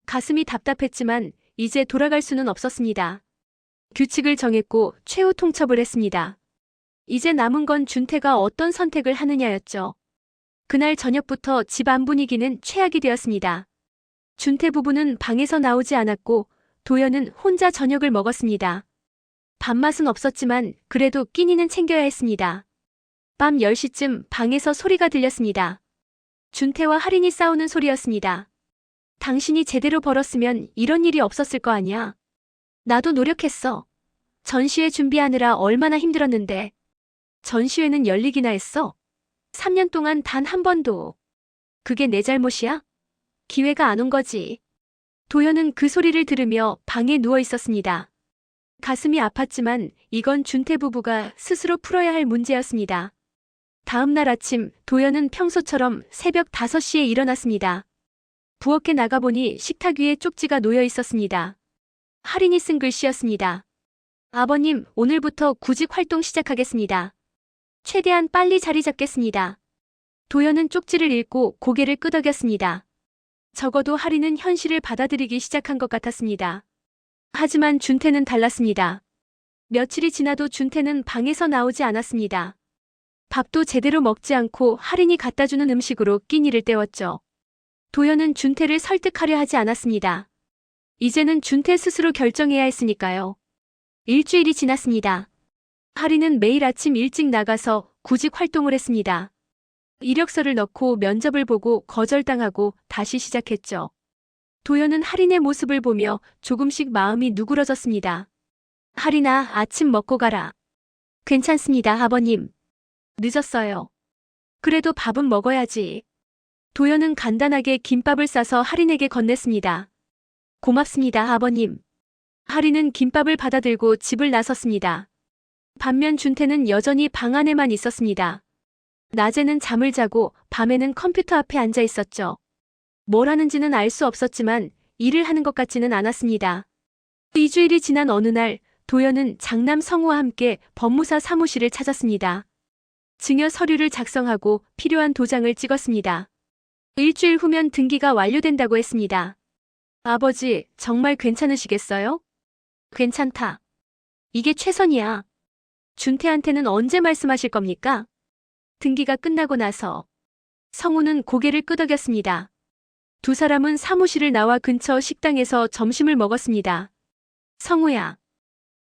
가슴이 답답했지만 이제 돌아갈 수는 없었습니다. 규칙을 정했고 최후 통첩을 했습니다. 이제 남은 건 준태가 어떤 선택을 하느냐였죠. 그날 저녁부터 집 안 분위기는 최악이 되었습니다. 준태 부부는 방에서 나오지 않았고 도연은 혼자 저녁을 먹었습니다. 밥맛은 없었지만 그래도 끼니는 챙겨야 했습니다. 밤 10시쯤 방에서 소리가 들렸습니다. 준태와 할인이 싸우는 소리였습니다. 당신이 제대로 벌었으면 이런 일이 없었을 거 아니야. 나도 노력했어. 전시회 준비하느라 얼마나 힘들었는데. 전시회는 열리기나 했어. 3년 동안 단 한 번도. 그게 내 잘못이야? 기회가 안 온 거지. 도연은 그 소리를 들으며 방에 누워 있었습니다. 가슴이 아팠지만 이건 준태 부부가 스스로 풀어야 할 문제였습니다. 다음 날 아침 도연은 평소처럼 새벽 5시에 일어났습니다. 부엌에 나가보니 식탁 위에 쪽지가 놓여 있었습니다. 할인이 쓴 글씨였습니다. 아버님, 오늘부터 구직 활동 시작하겠습니다. 최대한 빨리 자리 잡겠습니다. 도연은 쪽지를 읽고 고개를 끄덕였습니다. 적어도 할인은 현실을 받아들이기 시작한 것 같았습니다. 하지만 준태는 달랐습니다. 며칠이 지나도 준태는 방에서 나오지 않았습니다. 밥도 제대로 먹지 않고 할인이 갖다주는 음식으로 끼니를 때웠죠. 도연은 준태를 설득하려 하지 않았습니다. 이제는 준태 스스로 결정해야 했으니까요. 일주일이 지났습니다. 할인은 매일 아침 일찍 나가서 구직 활동을 했습니다. 이력서를 넣고 면접을 보고 거절당하고 다시 시작했죠. 도연은 할인의 모습을 보며 조금씩 마음이 누그러졌습니다. 할인아, 아침 먹고 가라. 괜찮습니다, 아버님. 늦었어요. 그래도 밥은 먹어야지. 도연은 간단하게 김밥을 싸서 할인에게 건넸습니다. 고맙습니다, 아버님. 할인은 김밥을 받아들고 집을 나섰습니다. 반면 준태는 여전히 방 안에만 있었습니다. 낮에는 잠을 자고 밤에는 컴퓨터 앞에 앉아 있었죠. 뭘 하는지는 알 수 없었지만 일을 하는 것 같지는 않았습니다. 2주일이 지난 어느 날 도연은 장남 성우와 함께 법무사 사무실을 찾았습니다. 증여 서류를 작성하고 필요한 도장을 찍었습니다. 일주일 후면 등기가 완료된다고 했습니다. 아버지, 정말 괜찮으시겠어요? 괜찮다. 이게 최선이야. 준태한테는 언제 말씀하실 겁니까? 등기가 끝나고 나서. 성우는 고개를 끄덕였습니다. 두 사람은 사무실을 나와 근처 식당에서 점심을 먹었습니다. 성우야.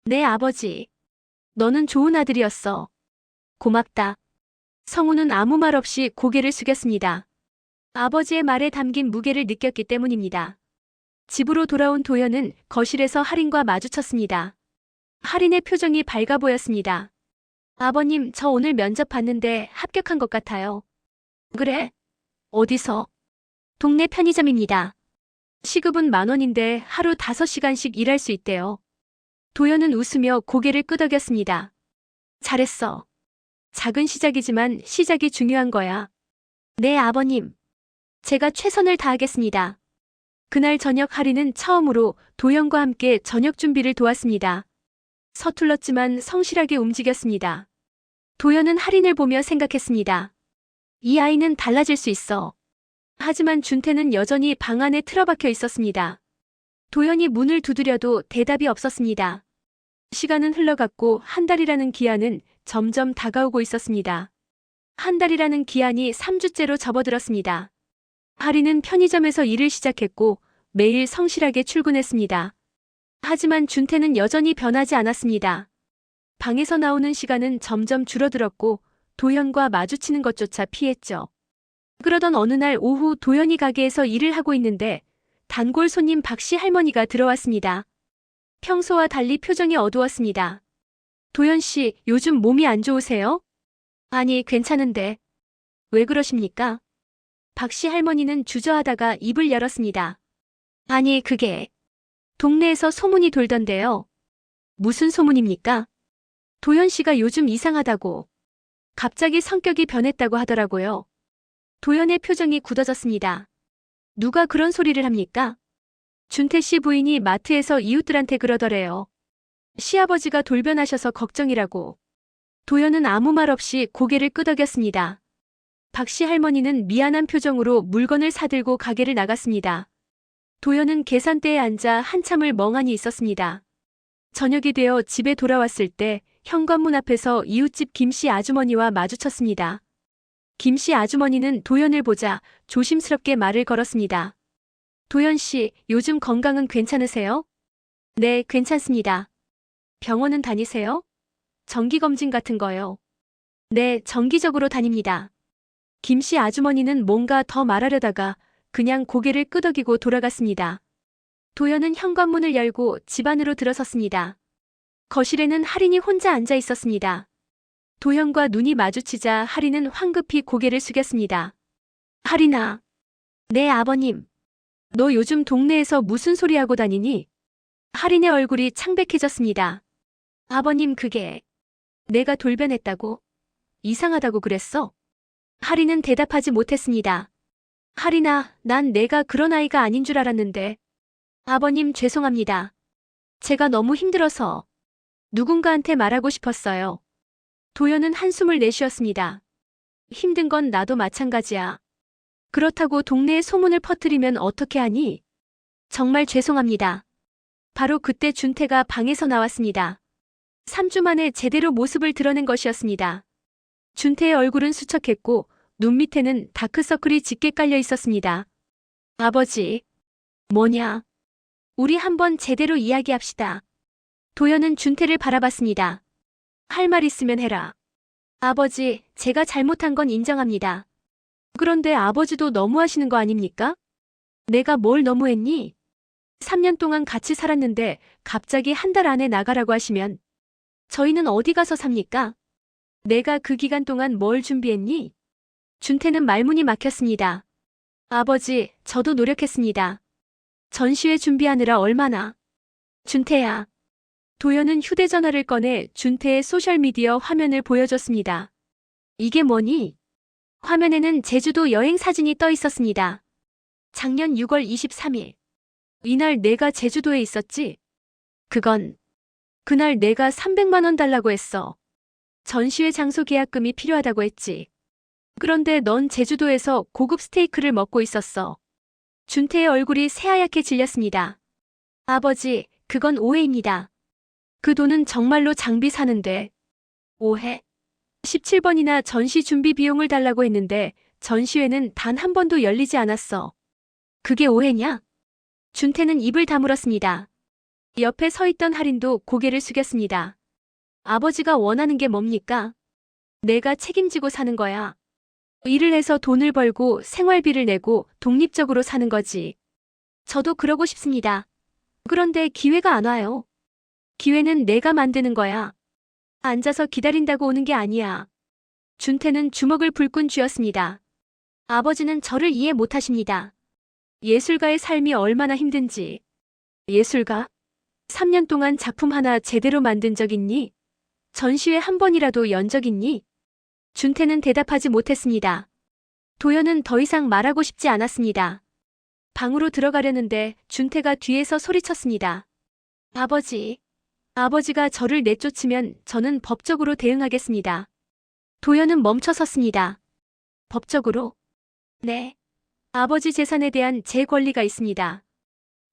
네, 아버지. 너는 좋은 아들이었어. 고맙다. 성우는 아무 말 없이 고개를 숙였습니다. 아버지의 말에 담긴 무게를 느꼈기 때문입니다. 집으로 돌아온 도연은 거실에서 할인과 마주쳤습니다. 할인의 표정이 밝아 보였습니다. 아버님, 저 오늘 면접 봤는데 합격한 것 같아요. 그래? 어디서? 동네 편의점입니다. 시급은 10,000원인데 하루 5시간씩 일할 수 있대요. 도연은 웃으며 고개를 끄덕였습니다. 잘했어. 작은 시작이지만 시작이 중요한 거야. 네, 아버님. 제가 최선을 다하겠습니다. 그날 저녁 할인은 처음으로 도연과 함께 저녁 준비를 도왔습니다. 서툴렀지만 성실하게 움직였습니다. 도연은 할인을 보며 생각했습니다. 이 아이는 달라질 수 있어. 하지만 준태는 여전히 방 안에 틀어박혀 있었습니다. 도연이 문을 두드려도 대답이 없었습니다. 시간은 흘러갔고 한 달이라는 기한은 점점 다가오고 있었습니다. 한 달이라는 기한이 3주째로 접어들었습니다. 할인은 편의점에서 일을 시작했고 매일 성실하게 출근했습니다. 하지만 준태는 여전히 변하지 않았습니다. 방에서 나오는 시간은 점점 줄어들었고 도연과 마주치는 것조차 피했죠. 그러던 어느 날 오후 도연이 가게에서 일을 하고 있는데 단골 손님 박씨 할머니가 들어왔습니다. 평소와 달리 표정이 어두웠습니다. 도연 씨, 요즘 몸이 안 좋으세요? 아니, 괜찮은데. 왜 그러십니까? 박씨 할머니는 주저하다가 입을 열었습니다. 아니, 그게 동네에서 소문이 돌던데요. 무슨 소문입니까? 도연 씨가 요즘 이상하다고. 갑자기 성격이 변했다고 하더라고요. 도연의 표정이 굳어졌습니다. 누가 그런 소리를 합니까? 준태 씨 부인이 마트에서 이웃들한테 그러더래요. 시아버지가 돌변하셔서 걱정이라고. 도연은 아무 말 없이 고개를 끄덕였습니다. 박씨 할머니는 미안한 표정으로 물건을 사들고 가게를 나갔습니다. 도연은 계산대에 앉아 한참을 멍하니 있었습니다. 저녁이 되어 집에 돌아왔을 때 현관문 앞에서 이웃집 김씨 아주머니와 마주쳤습니다. 김씨 아주머니는 도연을 보자 조심스럽게 말을 걸었습니다. 도연 씨, 요즘 건강은 괜찮으세요? 네, 괜찮습니다. 병원은 다니세요? 정기검진 같은 거요? 네, 정기적으로 다닙니다. 김 씨 아주머니는 뭔가 더 말하려다가 그냥 고개를 끄덕이고 돌아갔습니다. 도연은 현관문을 열고 집 안으로 들어섰습니다. 거실에는 할인이 혼자 앉아 있었습니다. 도연과 눈이 마주치자 할인은 황급히 고개를 숙였습니다. 할인아. 네, 아버님. 너 요즘 동네에서 무슨 소리 하고 다니니? 할인의 얼굴이 창백해졌습니다. 아버님, 그게 내가 돌변했다고? 이상하다고 그랬어? 할인은 대답하지 못했습니다. 할인아, 난 내가 그런 아이가 아닌 줄 알았는데. 아버님, 죄송합니다. 제가 너무 힘들어서 누군가한테 말하고 싶었어요. 도연은 한숨을 내쉬었습니다. 힘든 건 나도 마찬가지야. 그렇다고 동네에 소문을 퍼뜨리면 어떻게 하니? 정말 죄송합니다. 바로 그때 준태가 방에서 나왔습니다. 3주 만에 제대로 모습을 드러낸 것이었습니다. 준태의 얼굴은 수척했고 눈 밑에는 다크서클이 짙게 깔려 있었습니다. 아버지. 뭐냐? 우리 한번 제대로 이야기합시다. 도연은 준태를 바라봤습니다. 할 말 있으면 해라. 아버지, 제가 잘못한 건 인정합니다. 그런데 아버지도 너무하시는 거 아닙니까? 내가 뭘 너무했니? 3년 동안 같이 살았는데 갑자기 한 달 안에 나가라고 하시면 저희는 어디 가서 삽니까? 내가 그 기간 동안 뭘 준비했니? 준태는 말문이 막혔습니다. 아버지, 저도 노력했습니다. 전시회 준비하느라 얼마나. 준태야. 도연은 휴대전화를 꺼내 준태의 소셜미디어 화면을 보여줬습니다. 이게 뭐니? 화면에는 제주도 여행 사진이 떠 있었습니다. 작년 6월 23일. 이날 내가 제주도에 있었지? 그날 내가 300만 원 달라고 했어. 전시회 장소 계약금이 필요하다고 했지. 그런데 넌 제주도에서 고급 스테이크를 먹고 있었어. 준태의 얼굴이 새하얗게 질렸습니다. 아버지, 그건 오해입니다. 그 돈은 정말로 장비 사는데. 오해? 17번이나 전시 준비 비용을 달라고 했는데 전시회는 단 한 번도 열리지 않았어. 그게 오해냐? 준태는 입을 다물었습니다. 옆에 서 있던 할인도 고개를 숙였습니다. 아버지가 원하는 게 뭡니까? 내가 책임지고 사는 거야. 일을 해서 돈을 벌고 생활비를 내고 독립적으로 사는 거지. 저도 그러고 싶습니다. 그런데 기회가 안 와요. 기회는 내가 만드는 거야. 앉아서 기다린다고 오는 게 아니야. 준태는 주먹을 불끈 쥐었습니다. 아버지는 저를 이해 못하십니다. 예술가의 삶이 얼마나 힘든지. 예술가? 3년 동안 작품 하나 제대로 만든 적 있니? 전시회 한 번이라도 연 적 있니? 준태는 대답하지 못했습니다. 도연은 더 이상 말하고 싶지 않았습니다. 방으로 들어가려는데 준태가 뒤에서 소리쳤습니다. 아버지. 아버지가 저를 내쫓으면 저는 법적으로 대응하겠습니다. 도연은 멈춰 섰습니다. 법적으로? 네. 아버지 재산에 대한 제 권리가 있습니다.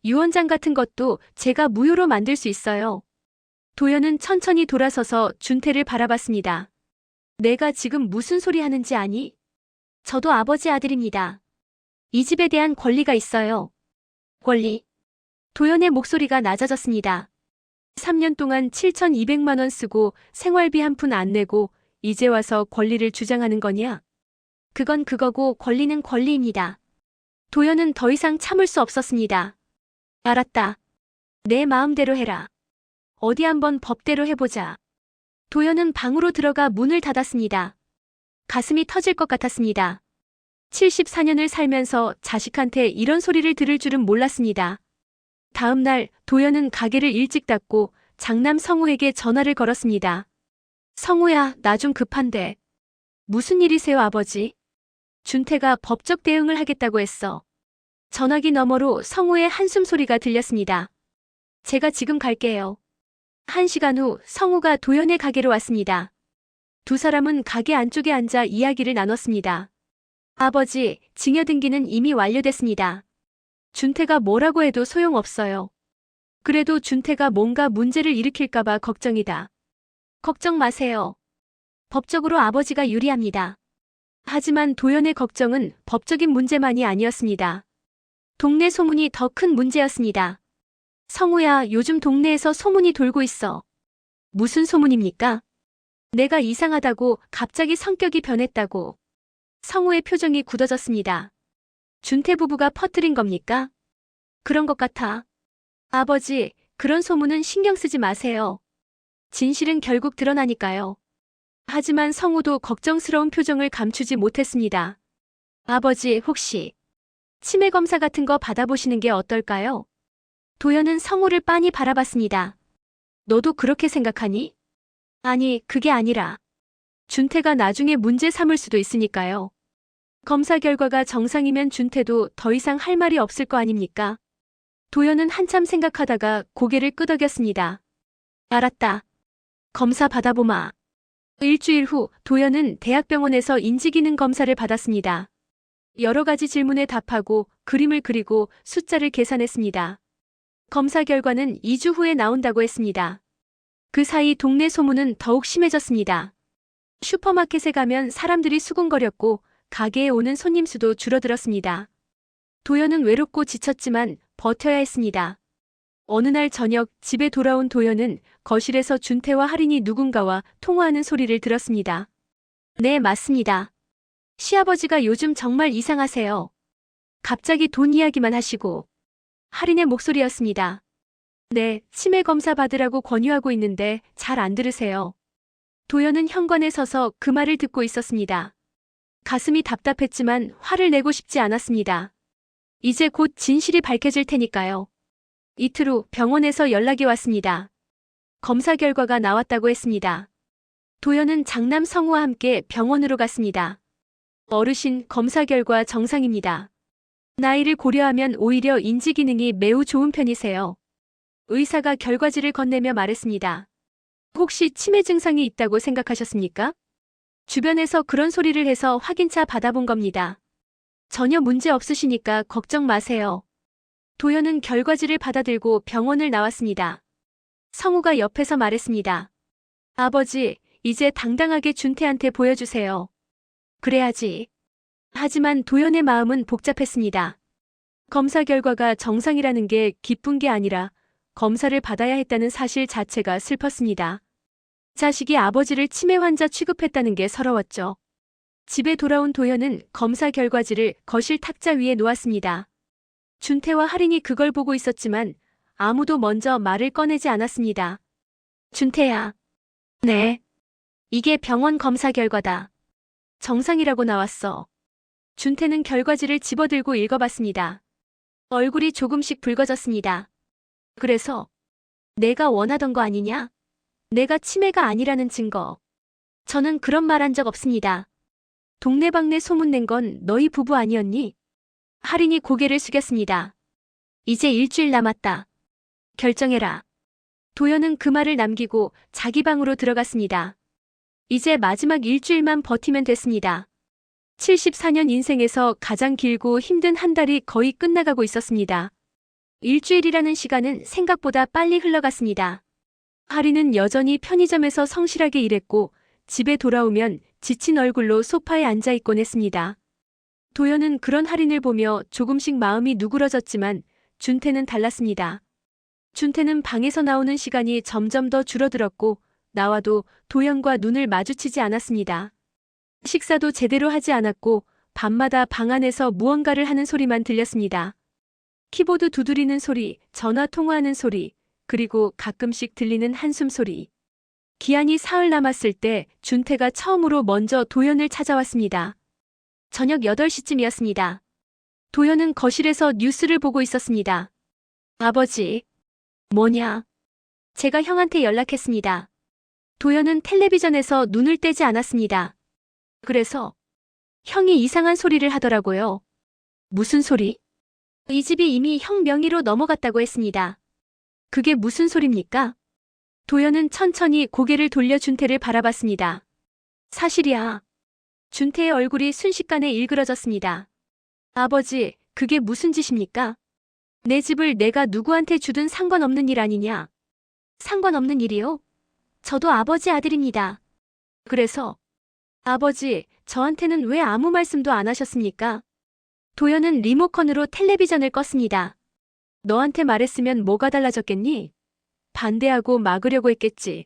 유언장 같은 것도 제가 무효로 만들 수 있어요. 도연은 천천히 돌아서서 준태를 바라봤습니다. 내가 지금 무슨 소리 하는지 아니? 저도 아버지 아들입니다. 이 집에 대한 권리가 있어요. 권리? 도연의 목소리가 낮아졌습니다. 3년 동안 7,200만 원 쓰고 생활비 한 푼 안 내고 이제 와서 권리를 주장하는 거냐? 그건 그거고 권리는 권리입니다. 도연은 더 이상 참을 수 없었습니다. 알았다. 내 마음대로 해라. 어디 한번 법대로 해보자. 도연은 방으로 들어가 문을 닫았습니다. 가슴이 터질 것 같았습니다. 74년을 살면서 자식한테 이런 소리를 들을 줄은 몰랐습니다. 다음 날 도연은 가게를 일찍 닫고 장남 성우에게 전화를 걸었습니다. 성우야, 나 좀 급한데. 무슨 일이세요, 아버지? 준태가 법적 대응을 하겠다고 했어. 전화기 너머로 성우의 한숨 소리가 들렸습니다. 제가 지금 갈게요. 1시간 후 성우가 도연의 가게로 왔습니다. 두 사람은 가게 안쪽에 앉아 이야기를 나눴습니다. 아버지, 증여 등기는 이미 완료됐습니다. 준태가 뭐라고 해도 소용없어요. 그래도 준태가 뭔가 문제를 일으킬까봐 걱정이다. 걱정 마세요. 법적으로 아버지가 유리합니다. 하지만 도연의 걱정은 법적인 문제만이 아니었습니다. 동네 소문이 더 큰 문제였습니다. 성우야, 요즘 동네에서 소문이 돌고 있어. 무슨 소문입니까? 내가 이상하다고, 갑자기 성격이 변했다고. 성우의 표정이 굳어졌습니다. 준태 부부가 퍼뜨린 겁니까? 그런 것 같아. 아버지, 그런 소문은 신경 쓰지 마세요. 진실은 결국 드러나니까요. 하지만 성우도 걱정스러운 표정을 감추지 못했습니다. 아버지, 혹시 치매 검사 같은 거 받아보시는 게 어떨까요? 도연은 성우를 빤히 바라봤습니다. 너도 그렇게 생각하니? 아니, 그게 아니라 준태가 나중에 문제 삼을 수도 있으니까요. 검사 결과가 정상이면 준태도 더 이상 할 말이 없을 거 아닙니까? 도연은 한참 생각하다가 고개를 끄덕였습니다. 알았다. 검사 받아보마. 일주일 후 도연은 대학병원에서 인지기능 검사를 받았습니다. 여러 가지 질문에 답하고 그림을 그리고 숫자를 계산했습니다. 검사 결과는 2주 후에 나온다고 했습니다. 그 사이 동네 소문은 더욱 심해졌습니다. 슈퍼마켓에 가면 사람들이 수군거렸고 가게에 오는 손님 수도 줄어들었습니다. 도연은 외롭고 지쳤지만 버텨야 했습니다. 어느 날 저녁 집에 돌아온 도연은 거실에서 준태와 할인이 누군가와 통화하는 소리를 들었습니다. 네, 맞습니다. 시아버지가 요즘 정말 이상하세요. 갑자기 돈 이야기만 하시고. 할인의 목소리였습니다. 네, 치매 검사 받으라고 권유하고 있는데 잘 안 들으세요. 도연은 현관에 서서 그 말을 듣고 있었습니다. 가슴이 답답했지만 화를 내고 싶지 않았습니다. 이제 곧 진실이 밝혀질 테니까요. 이틀 후 병원에서 연락이 왔습니다. 검사 결과가 나왔다고 했습니다. 도연은 장남 성우와 함께 병원으로 갔습니다. 어르신, 검사 결과 정상입니다. 나이를 고려하면 오히려 인지 기능이 매우 좋은 편이세요. 의사가 결과지를 건네며 말했습니다. 혹시 치매 증상이 있다고 생각하셨습니까? 주변에서 그런 소리를 해서 확인차 받아본 겁니다. 전혀 문제 없으시니까 걱정 마세요. 도연은 결과지를 받아들고 병원을 나왔습니다. 성우가 옆에서 말했습니다. 아버지, 이제 당당하게 준태한테 보여주세요. 그래야지. 하지만 도연의 마음은 복잡했습니다. 검사 결과가 정상이라는 게 기쁜 게 아니라 검사를 받아야 했다는 사실 자체가 슬펐습니다. 자식이 아버지를 치매 환자 취급했다는 게 서러웠죠. 집에 돌아온 도연은 검사 결과지를 거실 탁자 위에 놓았습니다. 준태와 할인이 그걸 보고 있었지만 아무도 먼저 말을 꺼내지 않았습니다. 준태야. 네. 이게 병원 검사 결과다. 정상이라고 나왔어. 준태는 결과지를 집어들고 읽어봤습니다. 얼굴이 조금씩 붉어졌습니다. 그래서 내가 원하던 거 아니냐? 내가 치매가 아니라는 증거. 저는 그런 말 한 적 없습니다. 동네방네 소문낸 건 너희 부부 아니었니? 할인이 고개를 숙였습니다. 이제 일주일 남았다. 결정해라. 도연은 그 말을 남기고 자기 방으로 들어갔습니다. 이제 마지막 일주일만 버티면 됐습니다. 74년 인생에서 가장 길고 힘든 한 달이 거의 끝나가고 있었습니다. 일주일이라는 시간은 생각보다 빨리 흘러갔습니다. 할인은 여전히 편의점에서 성실하게 일했고 집에 돌아오면 지친 얼굴로 소파에 앉아 있곤 했습니다. 도연은 그런 할인을 보며 조금씩 마음이 누그러졌지만 준태는 달랐습니다. 준태는 방에서 나오는 시간이 점점 더 줄어들었고 나와도 도연과 눈을 마주치지 않았습니다. 식사도 제대로 하지 않았고 밤마다 방 안에서 무언가를 하는 소리만 들렸습니다. 키보드 두드리는 소리, 전화 통화하는 소리, 그리고 가끔씩 들리는 한숨 소리. 기한이 사흘 남았을 때 준태가 처음으로 먼저 도연을 찾아왔습니다. 저녁 8시쯤이었습니다. 도연은 거실에서 뉴스를 보고 있었습니다. 아버지. 뭐냐? 제가 형한테 연락했습니다. 도연은 텔레비전에서 눈을 떼지 않았습니다. 그래서 형이 이상한 소리를 하더라고요. 무슨 소리? 이 집이 이미 형 명의로 넘어갔다고 했습니다. 그게 무슨 소립니까? 도연은 천천히 고개를 돌려 준태를 바라봤습니다. 사실이야. 준태의 얼굴이 순식간에 일그러졌습니다. 아버지, 그게 무슨 짓입니까? 내 집을 내가 누구한테 주든 상관없는 일 아니냐? 상관없는 일이요? 저도 아버지 아들입니다. 그래서 아버지, 저한테는 왜 아무 말씀도 안 하셨습니까? 도연은 리모컨으로 텔레비전을 껐습니다. 너한테 말했으면 뭐가 달라졌겠니? 반대하고 막으려고 했겠지.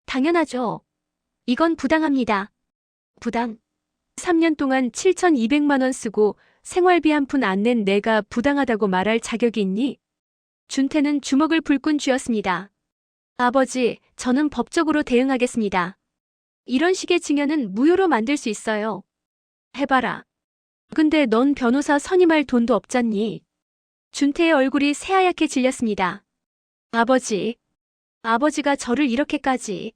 당연하죠. 이건 부당합니다. 부당? 3년 동안 7,200만 원 쓰고 생활비 한 푼 안 낸 내가 부당하다고 말할 자격이 있니? 준태는 주먹을 불끈 쥐었습니다. 아버지, 저는 법적으로 대응하겠습니다. 이런 식의 증여는 무효로 만들 수 있어요. 해봐라. 근데 넌 변호사 선임할 돈도 없잖니. 준태의 얼굴이 새하얗게 질렸습니다. 아버지. 아버지가 저를 이렇게까지.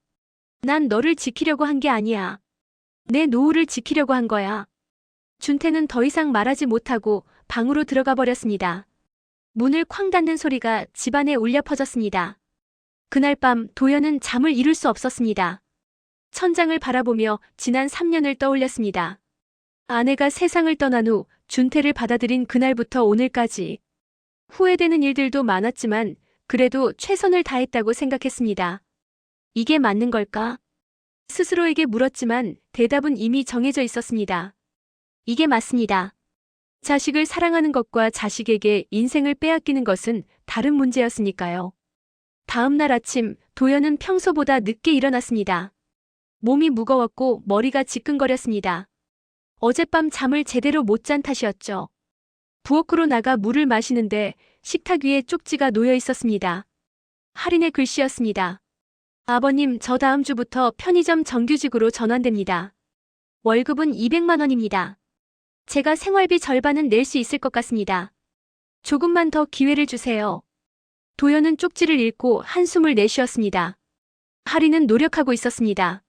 난 너를 지키려고 한 게 아니야. 내 노후를 지키려고 한 거야. 준태는 더 이상 말하지 못하고 방으로 들어가 버렸습니다. 문을 쾅 닫는 소리가 집안에 울려 퍼졌습니다. 그날 밤 도연은 잠을 이룰 수 없었습니다. 천장을 바라보며 지난 3년을 떠올렸습니다. 아내가 세상을 떠난 후 준태를 받아들인 그날부터 오늘까지 후회되는 일들도 많았지만 그래도 최선을 다했다고 생각했습니다. 이게 맞는 걸까? 스스로에게 물었지만 대답은 이미 정해져 있었습니다. 이게 맞습니다. 자식을 사랑하는 것과 자식에게 인생을 빼앗기는 것은 다른 문제였으니까요. 다음 날 아침 도연은 평소보다 늦게 일어났습니다. 몸이 무거웠고 머리가 지끈거렸습니다. 어젯밤 잠을 제대로 못 잔 탓이었죠. 부엌으로 나가 물을 마시는데 식탁 위에 쪽지가 놓여 있었습니다. 할인의 글씨였습니다. 아버님, 저 다음 주부터 편의점 정규직으로 전환됩니다. 월급은 200만 원입니다. 제가 생활비 절반은 낼 수 있을 것 같습니다. 조금만 더 기회를 주세요. 도연은 쪽지를 읽고 한숨을 내쉬었습니다. 할인은 노력하고 있었습니다.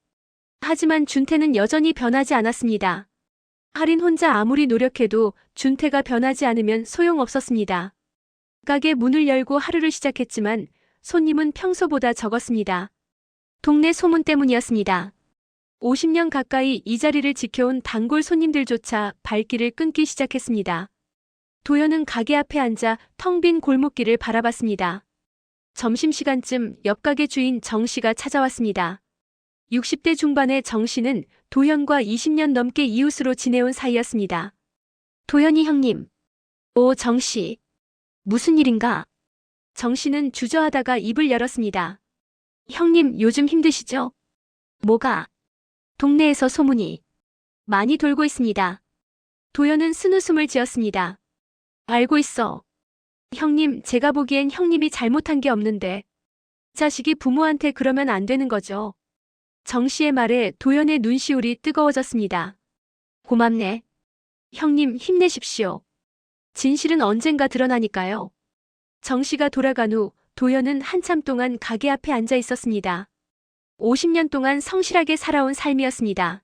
하지만 준태는 여전히 변하지 않았습니다. 할인 혼자 아무리 노력해도 준태가 변하지 않으면 소용없었습니다. 가게 문을 열고 하루를 시작했지만 손님은 평소보다 적었습니다. 동네 소문 때문이었습니다. 50년 가까이 이 자리를 지켜온 단골 손님들조차 발길을 끊기 시작했습니다. 도연은 가게 앞에 앉아 텅 빈 골목길을 바라봤습니다. 점심시간쯤 옆 가게 주인 정 씨가 찾아왔습니다. 60대 중반의 정 씨는 도연과 20년 넘게 이웃으로 지내온 사이였습니다. 도연이 형님. 오, 정 씨. 무슨 일인가? 정 씨는 주저하다가 입을 열었습니다. 형님, 요즘 힘드시죠? 뭐가? 동네에서 소문이 많이 돌고 있습니다. 도연은 쓴웃음을 지었습니다. 알고 있어. 형님, 제가 보기엔 형님이 잘못한 게 없는데 자식이 부모한테 그러면 안 되는 거죠. 정 씨의 말에 도연의 눈시울이 뜨거워졌습니다. 고맙네. 형님, 힘내십시오. 진실은 언젠가 드러나니까요. 정 씨가 돌아간 후 도연은 한참 동안 가게 앞에 앉아 있었습니다. 50년 동안 성실하게 살아온 삶이었습니다.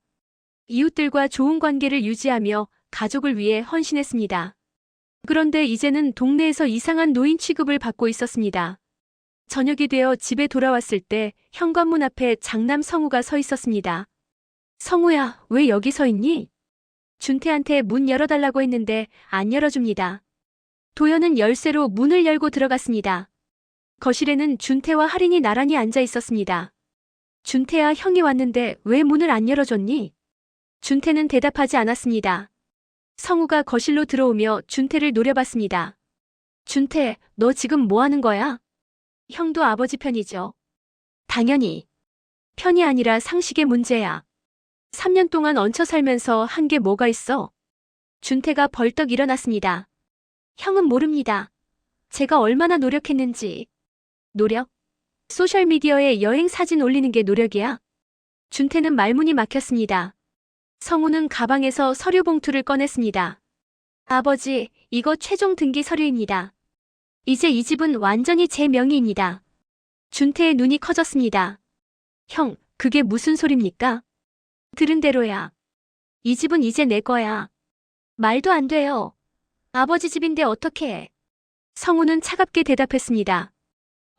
이웃들과 좋은 관계를 유지하며 가족을 위해 헌신했습니다. 그런데 이제는 동네에서 이상한 노인 취급을 받고 있었습니다. 저녁이 되어 집에 돌아왔을 때 현관문 앞에 장남 성우가 서 있었습니다. 성우야, 왜 여기 서 있니? 준태한테 문 열어달라고 했는데 안 열어줍니다. 도연은 열쇠로 문을 열고 들어갔습니다. 거실에는 준태와 할인이 나란히 앉아 있었습니다. 준태야, 형이 왔는데 왜 문을 안 열어줬니? 준태는 대답하지 않았습니다. 성우가 거실로 들어오며 준태를 노려봤습니다. 준태, 너 지금 뭐 하는 거야? 형도 아버지 편이죠. 당연히. 편이 아니라 상식의 문제야. 3년 동안 얹혀 살면서 한 게 뭐가 있어? 준태가 벌떡 일어났습니다. 형은 모릅니다. 제가 얼마나 노력했는지. 노력? 소셜미디어에 여행 사진 올리는 게 노력이야? 준태는 말문이 막혔습니다. 성우는 가방에서 서류 봉투를 꺼냈습니다. 아버지, 이거 최종 등기 서류입니다. 이제 이 집은 완전히 제 명의입니다. 준태의 눈이 커졌습니다. 형, 그게 무슨 소립니까? 들은 대로야. 이 집은 이제 내 거야. 말도 안 돼요. 아버지 집인데 어떻게 해? 성우는 차갑게 대답했습니다.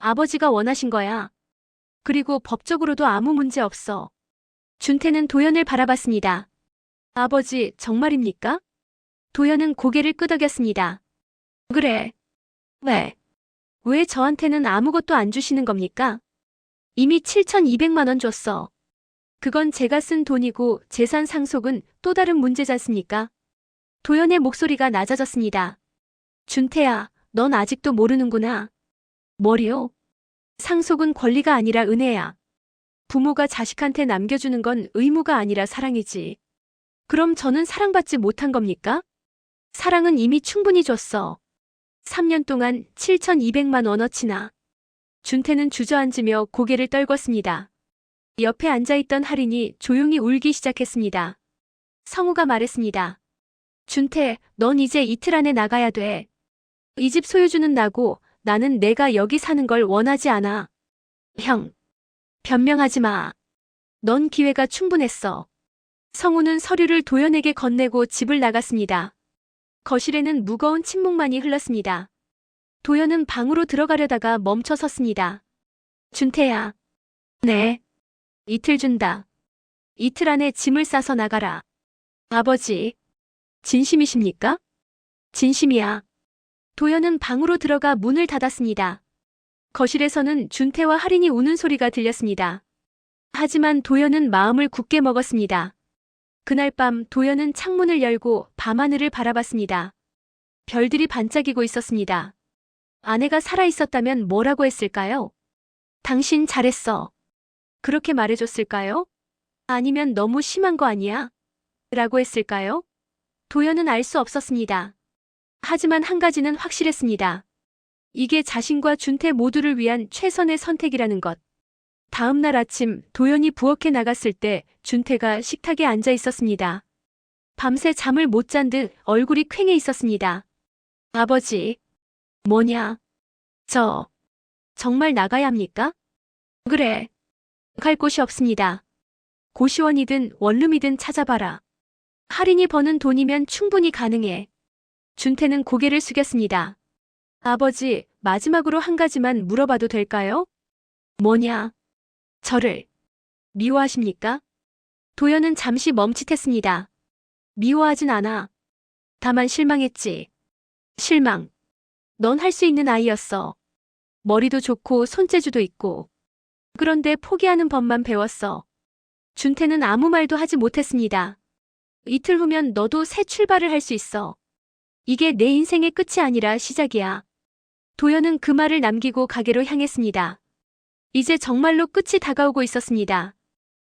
아버지가 원하신 거야. 그리고 법적으로도 아무 문제 없어. 준태는 도연을 바라봤습니다. 아버지, 정말입니까? 도연은 고개를 끄덕였습니다. 그래. 왜? 왜 저한테는 아무것도 안 주시는 겁니까? 이미 7,200만 원 줬어. 그건 제가 쓴 돈이고 재산 상속은 또 다른 문제지 않습니까? 도연의 목소리가 낮아졌습니다. 준태야, 넌 아직도 모르는구나. 뭐리요? 상속은 권리가 아니라 은혜야. 부모가 자식한테 남겨주는 건 의무가 아니라 사랑이지. 그럼 저는 사랑받지 못한 겁니까? 사랑은 이미 충분히 줬어. 3년 동안 7,200만 원어치나. 준태는 주저앉으며 고개를 떨궜습니다. 옆에 앉아있던 할인이 조용히 울기 시작했습니다. 성우가 말했습니다. 준태, 넌 이제 이틀 안에 나가야 돼. 이 집 소유주는 나고 나는 내가 여기 사는 걸 원하지 않아. 형, 변명하지 마. 넌 기회가 충분했어. 성우는 서류를 도연에게 건네고 집을 나갔습니다. 거실에는 무거운 침묵만이 흘렀습니다. 도연은 방으로 들어가려다가 멈춰 섰습니다. 준태야. 네. 이틀 준다. 이틀 안에 짐을 싸서 나가라. 아버지. 진심이십니까? 진심이야. 도연은 방으로 들어가 문을 닫았습니다. 거실에서는 준태와 할인이 우는 소리가 들렸습니다. 하지만 도연은 마음을 굳게 먹었습니다. 그날 밤 도연은 창문을 열고 밤하늘을 바라봤습니다. 별들이 반짝이고 있었습니다. 아내가 살아있었다면 뭐라고 했을까요? 당신 잘했어. 그렇게 말해줬을까요? 아니면 너무 심한 거 아니야? 라고 했을까요? 도연은 알 수 없었습니다. 하지만 한 가지는 확실했습니다. 이게 자신과 준태 모두를 위한 최선의 선택이라는 것. 다음 날 아침 도연이 부엌에 나갔을 때 준태가 식탁에 앉아 있었습니다. 밤새 잠을 못 잔 듯 얼굴이 퀭해 있었습니다. 아버지. 뭐냐? 정말 나가야 합니까? 그래. 갈 곳이 없습니다. 고시원이든 원룸이든 찾아봐라. 할인이 버는 돈이면 충분히 가능해. 준태는 고개를 숙였습니다. 아버지, 마지막으로 한 가지만 물어봐도 될까요? 뭐냐? 저를 미워하십니까? 도연은 잠시 멈칫했습니다. 미워하진 않아. 다만 실망했지. 실망. 넌 할 수 있는 아이였어. 머리도 좋고 손재주도 있고. 그런데 포기하는 법만 배웠어. 준태는 아무 말도 하지 못했습니다. 이틀 후면 너도 새 출발을 할 수 있어. 이게 내 인생의 끝이 아니라 시작이야. 도연은 그 말을 남기고 가게로 향했습니다. 이제 정말로 끝이 다가오고 있었습니다.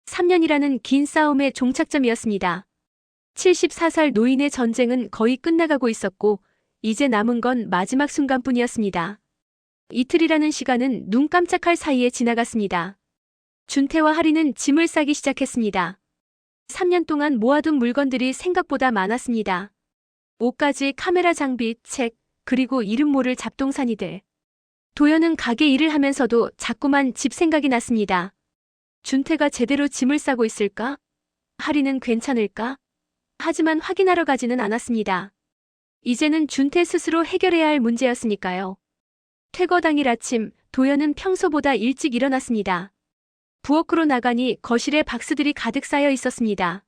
3년이라는 긴 싸움의 종착점이었습니다. 74살 노인의 전쟁은 거의 끝나가고 있었고 이제 남은 건 마지막 순간뿐이었습니다. 이틀이라는 시간은 눈 깜짝할 사이에 지나갔습니다. 준태와 할인은 짐을 싸기 시작했습니다. 3년 동안 모아둔 물건들이 생각보다 많았습니다. 옷가지, 카메라 장비, 책, 그리고 이름 모를 잡동사니들. 도연은 가게 일을 하면서도 자꾸만 집 생각이 났습니다. 준태가 제대로 짐을 싸고 있을까? 할인은 괜찮을까? 하지만 확인하러 가지는 않았습니다. 이제는 준태 스스로 해결해야 할 문제였으니까요. 퇴거 당일 아침, 도연은 평소보다 일찍 일어났습니다. 부엌으로 나가니 거실에 박스들이 가득 쌓여 있었습니다.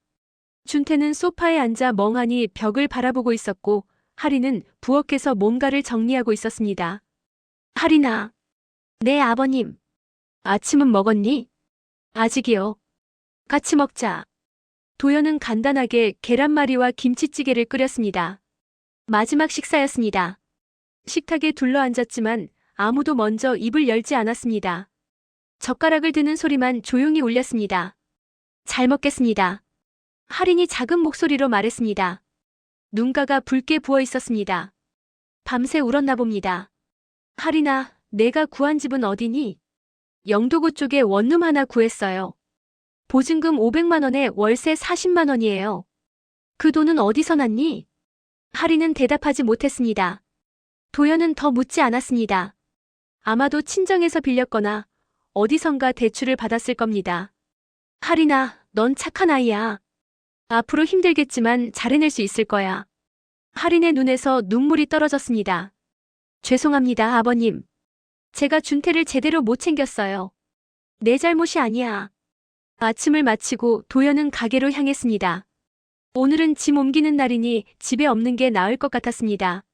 준태는 소파에 앉아 멍하니 벽을 바라보고 있었고 할인은 부엌에서 뭔가를 정리하고 있었습니다. 할인아. 네, 아버님. 아침은 먹었니? 아직이요. 같이 먹자. 도연은 간단하게 계란말이와 김치찌개를 끓였습니다. 마지막 식사였습니다. 식탁에 둘러앉았지만 아무도 먼저 입을 열지 않았습니다. 젓가락을 드는 소리만 조용히 울렸습니다. 잘 먹겠습니다. 할인이 작은 목소리로 말했습니다. 눈가가 붉게 부어 있었습니다. 밤새 울었나 봅니다. 할인아, 내가 구한 집은 어디니? 영도구 쪽에 원룸 하나 구했어요. 보증금 500만 원에 월세 40만 원이에요. 그 돈은 어디서 났니? 할인은 대답하지 못했습니다. 도연은 더 묻지 않았습니다. 아마도 친정에서 빌렸거나 어디선가 대출을 받았을 겁니다. 할인아, 넌 착한 아이야. 앞으로 힘들겠지만 잘해낼 수 있을 거야. 할인의 눈에서 눈물이 떨어졌습니다. 죄송합니다, 아버님. 제가 준태를 제대로 못 챙겼어요. 내 잘못이 아니야. 아침을 마치고 도연은 가게로 향했습니다. 오늘은 짐 옮기는 날이니 집에 없는 게 나을 것 같았습니다.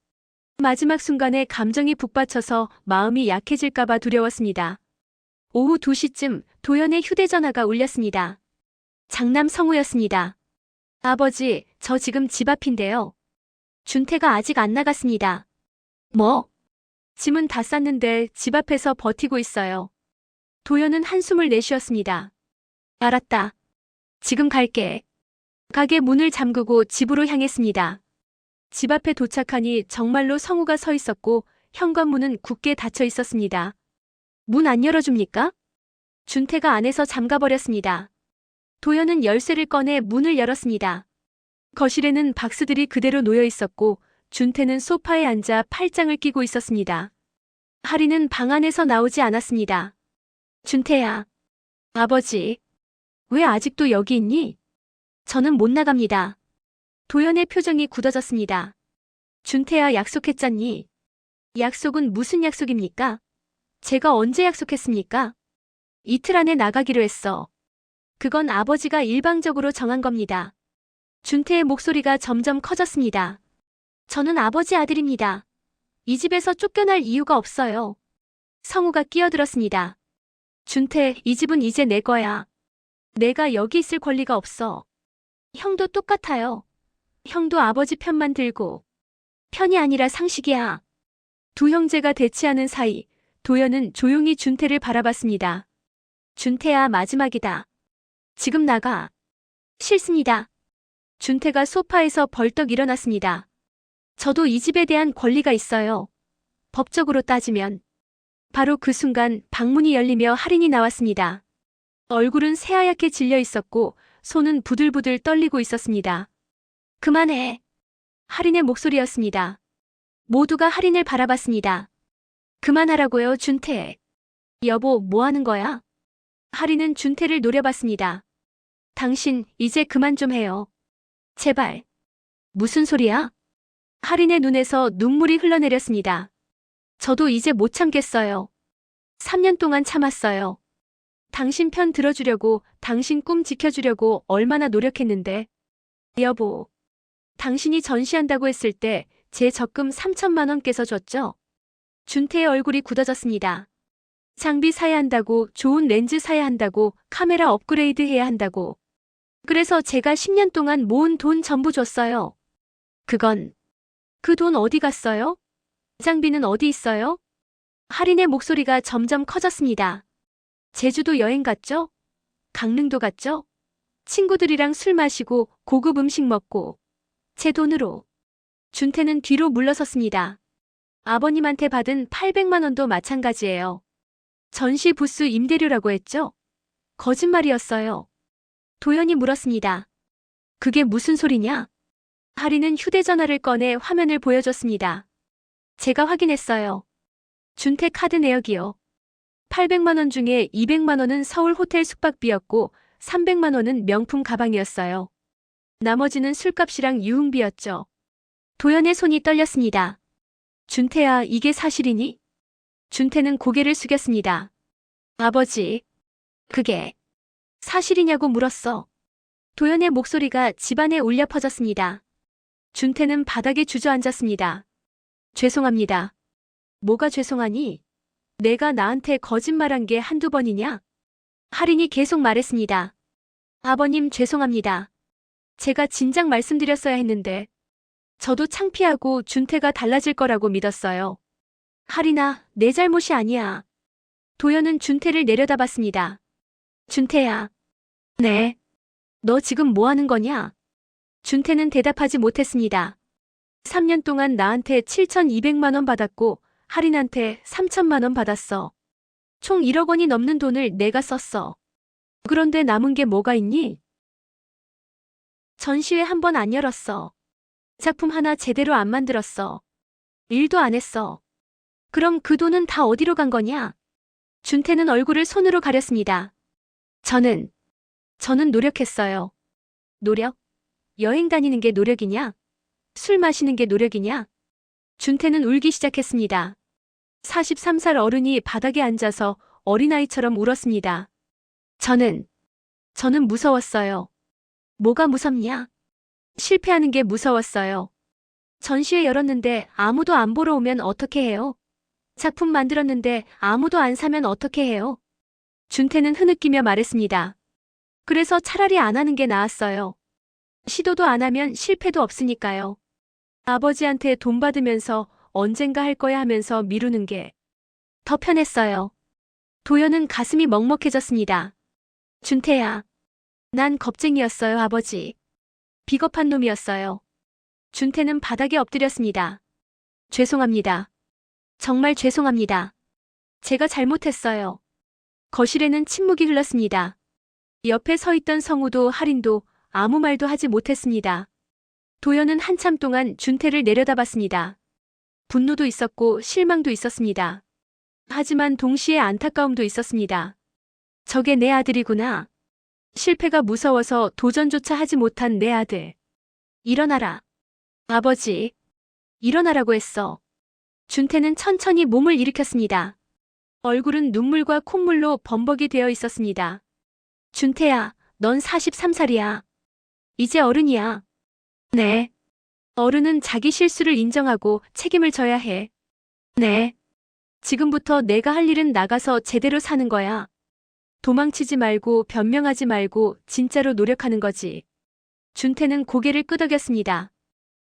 마지막 순간에 감정이 북받쳐서 마음이 약해질까봐 두려웠습니다. 오후 2시쯤 도연의 휴대전화가 울렸습니다. 장남 성우였습니다. 아버지, 저 지금 집 앞인데요. 준태가 아직 안 나갔습니다. 뭐? 짐은 다 쌌는데 집 앞에서 버티고 있어요. 도연은 한숨을 내쉬었습니다. 알았다. 지금 갈게. 가게 문을 잠그고 집으로 향했습니다. 집 앞에 도착하니 정말로 성우가 서 있었고 현관문은 굳게 닫혀 있었습니다. 문 안 열어줍니까? 준태가 안에서 잠가버렸습니다. 도연은 열쇠를 꺼내 문을 열었습니다. 거실에는 박스들이 그대로 놓여 있었고 준태는 소파에 앉아 팔짱을 끼고 있었습니다. 하리는 방 안에서 나오지 않았습니다. 준태야. 아버지. 왜 아직도 여기 있니? 저는 못 나갑니다. 도연의 표정이 굳어졌습니다. 준태야, 약속했잖니. 약속은 무슨 약속입니까? 제가 언제 약속했습니까? 이틀 안에 나가기로 했어. 그건 아버지가 일방적으로 정한 겁니다. 준태의 목소리가 점점 커졌습니다. 저는 아버지 아들입니다. 이 집에서 쫓겨날 이유가 없어요. 성우가 끼어들었습니다. 준태, 이 집은 이제 내 거야. 내가 여기 있을 권리가 없어. 형도 똑같아요. 형도 아버지 편만 들고. 편이 아니라 상식이야. 두 형제가 대치하는 사이, 도연은 조용히 준태를 바라봤습니다. 준태야, 마지막이다. 지금 나가. 싫습니다. 준태가 소파에서 벌떡 일어났습니다. 저도 이 집에 대한 권리가 있어요. 법적으로 따지면. 바로 그 순간 방문이 열리며 할인이 나왔습니다. 얼굴은 새하얗게 질려 있었고 손은 부들부들 떨리고 있었습니다. 그만해. 할인의 목소리였습니다. 모두가 할인을 바라봤습니다. 그만하라고요, 준태. 여보, 뭐 하는 거야? 할인은 준태를 노려봤습니다. 당신, 이제 그만 좀 해요. 제발. 무슨 소리야? 할인의 눈에서 눈물이 흘러내렸습니다. 저도 이제 못 참겠어요. 3년 동안 참았어요. 당신 편 들어주려고, 당신 꿈 지켜주려고 얼마나 노력했는데. 여보, 당신이 전시한다고 했을 때 제 적금 3천만 원 깨서 줬죠? 준태의 얼굴이 굳어졌습니다. 장비 사야 한다고, 좋은 렌즈 사야 한다고, 카메라 업그레이드 해야 한다고. 그래서 제가 10년 동안 모은 돈 전부 줬어요. 그건, 그 돈 어디 갔어요? 장비는 어디 있어요? 할인의 목소리가 점점 커졌습니다. 제주도 여행 갔죠? 강릉도 갔죠? 친구들이랑 술 마시고 고급 음식 먹고. 제 돈으로. 준태는 뒤로 물러섰습니다. 아버님한테 받은 800만 원도 마찬가지예요. 전시 부스 임대료라고 했죠? 거짓말이었어요. 도연이 물었습니다. 그게 무슨 소리냐? 할인은 휴대전화를 꺼내 화면을 보여줬습니다. 제가 확인했어요. 준태 카드 내역이요. 800만 원 중에 200만 원은 서울 호텔 숙박비였고 300만 원은 명품 가방이었어요. 나머지는 술값이랑 유흥비였죠. 도연의 손이 떨렸습니다. 준태야, 이게 사실이니? 준태는 고개를 숙였습니다. 아버지, 그게 사실이냐고 물었어. 도연의 목소리가 집안에 울려 퍼졌습니다. 준태는 바닥에 주저앉았습니다. 죄송합니다. 뭐가 죄송하니? 내가 나한테 거짓말한 게 한두 번이냐? 할인이 계속 말했습니다. 아버님, 죄송합니다. 제가 진작 말씀드렸어야 했는데. 저도 창피하고 준태가 달라질 거라고 믿었어요. 할인아, 내 잘못이 아니야. 도연은 준태를 내려다봤습니다. 준태야. 네. 너 지금 뭐 하는 거냐? 준태는 대답하지 못했습니다. 3년 동안 나한테 7,200만 원 받았고 할인한테 3천만 원 받았어. 총 1억 원이 넘는 돈을 내가 썼어. 그런데 남은 게 뭐가 있니? 전시회 한 번 안 열었어. 작품 하나 제대로 안 만들었어. 일도 안 했어. 그럼 그 돈은 다 어디로 간 거냐? 준태는 얼굴을 손으로 가렸습니다. 저는 노력했어요. 노력? 여행 다니는 게 노력이냐? 술 마시는 게 노력이냐? 준태는 울기 시작했습니다. 43살 어른이 바닥에 앉아서 어린아이처럼 울었습니다. 저는 무서웠어요. 뭐가 무섭냐? 실패하는 게 무서웠어요. 전시회 열었는데 아무도 안 보러 오면 어떻게 해요? 작품 만들었는데 아무도 안 사면 어떻게 해요? 준태는 흐느끼며 말했습니다. 그래서 차라리 안 하는 게 나았어요. 시도도 안 하면 실패도 없으니까요. 아버지한테 돈 받으면서 언젠가 할 거야 하면서 미루는 게 더 편했어요. 도연은 가슴이 먹먹해졌습니다. 준태야. 난 겁쟁이였어요, 아버지. 비겁한 놈이었어요. 준태는 바닥에 엎드렸습니다. 죄송합니다. 정말 죄송합니다. 제가 잘못했어요. 거실에는 침묵이 흘렀습니다. 옆에 서 있던 성우도 할인도 아무 말도 하지 못했습니다. 도연은 한참 동안 준태를 내려다봤습니다. 분노도 있었고 실망도 있었습니다. 하지만 동시에 안타까움도 있었습니다. 저게 내 아들이구나. 실패가 무서워서 도전조차 하지 못한 내 아들. 일어나라. 아버지. 일어나라고 했어. 준태는 천천히 몸을 일으켰습니다. 얼굴은 눈물과 콧물로 범벅이 되어 있었습니다. 준태야, 넌 43살이야. 이제 어른이야. 네. 어른은 자기 실수를 인정하고 책임을 져야 해. 네. 지금부터 내가 할 일은 나가서 제대로 사는 거야. 도망치지 말고 변명하지 말고 진짜로 노력하는 거지. 준태는 고개를 끄덕였습니다.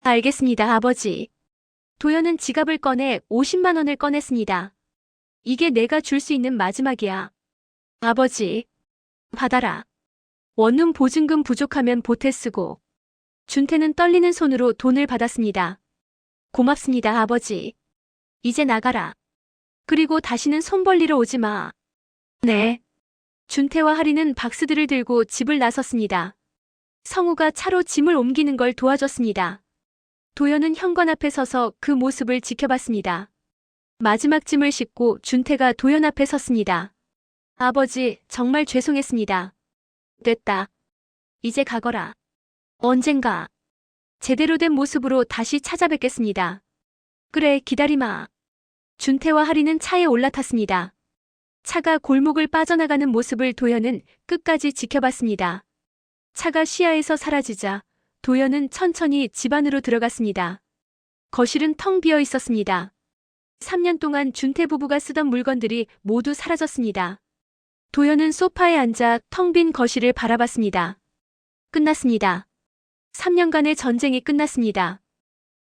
알겠습니다, 아버지. 도연은 지갑을 꺼내 50만 원을 꺼냈습니다. 이게 내가 줄 수 있는 마지막이야. 아버지. 받아라. 원룸 보증금 부족하면 보태 쓰고. 준태는 떨리는 손으로 돈을 받았습니다. 고맙습니다, 아버지. 이제 나가라. 그리고 다시는 손 벌리러 오지 마. 네. 준태와 하리는 박스들을 들고 집을 나섰습니다. 성우가 차로 짐을 옮기는 걸 도와줬습니다. 도연은 현관 앞에 서서 그 모습을 지켜봤습니다. 마지막 짐을 싣고 준태가 도연 앞에 섰습니다. 아버지, 정말 죄송했습니다. 됐다. 이제 가거라. 언젠가 제대로 된 모습으로 다시 찾아뵙겠습니다. 그래, 기다리마. 준태와 하리는 차에 올라탔습니다. 차가 골목을 빠져나가는 모습을 도연은 끝까지 지켜봤습니다. 차가 시야에서 사라지자 도연은 천천히 집 안으로 들어갔습니다. 거실은 텅 비어 있었습니다. 3년 동안 준태 부부가 쓰던 물건들이 모두 사라졌습니다. 도연은 소파에 앉아 텅 빈 거실을 바라봤습니다. 끝났습니다. 3년간의 전쟁이 끝났습니다.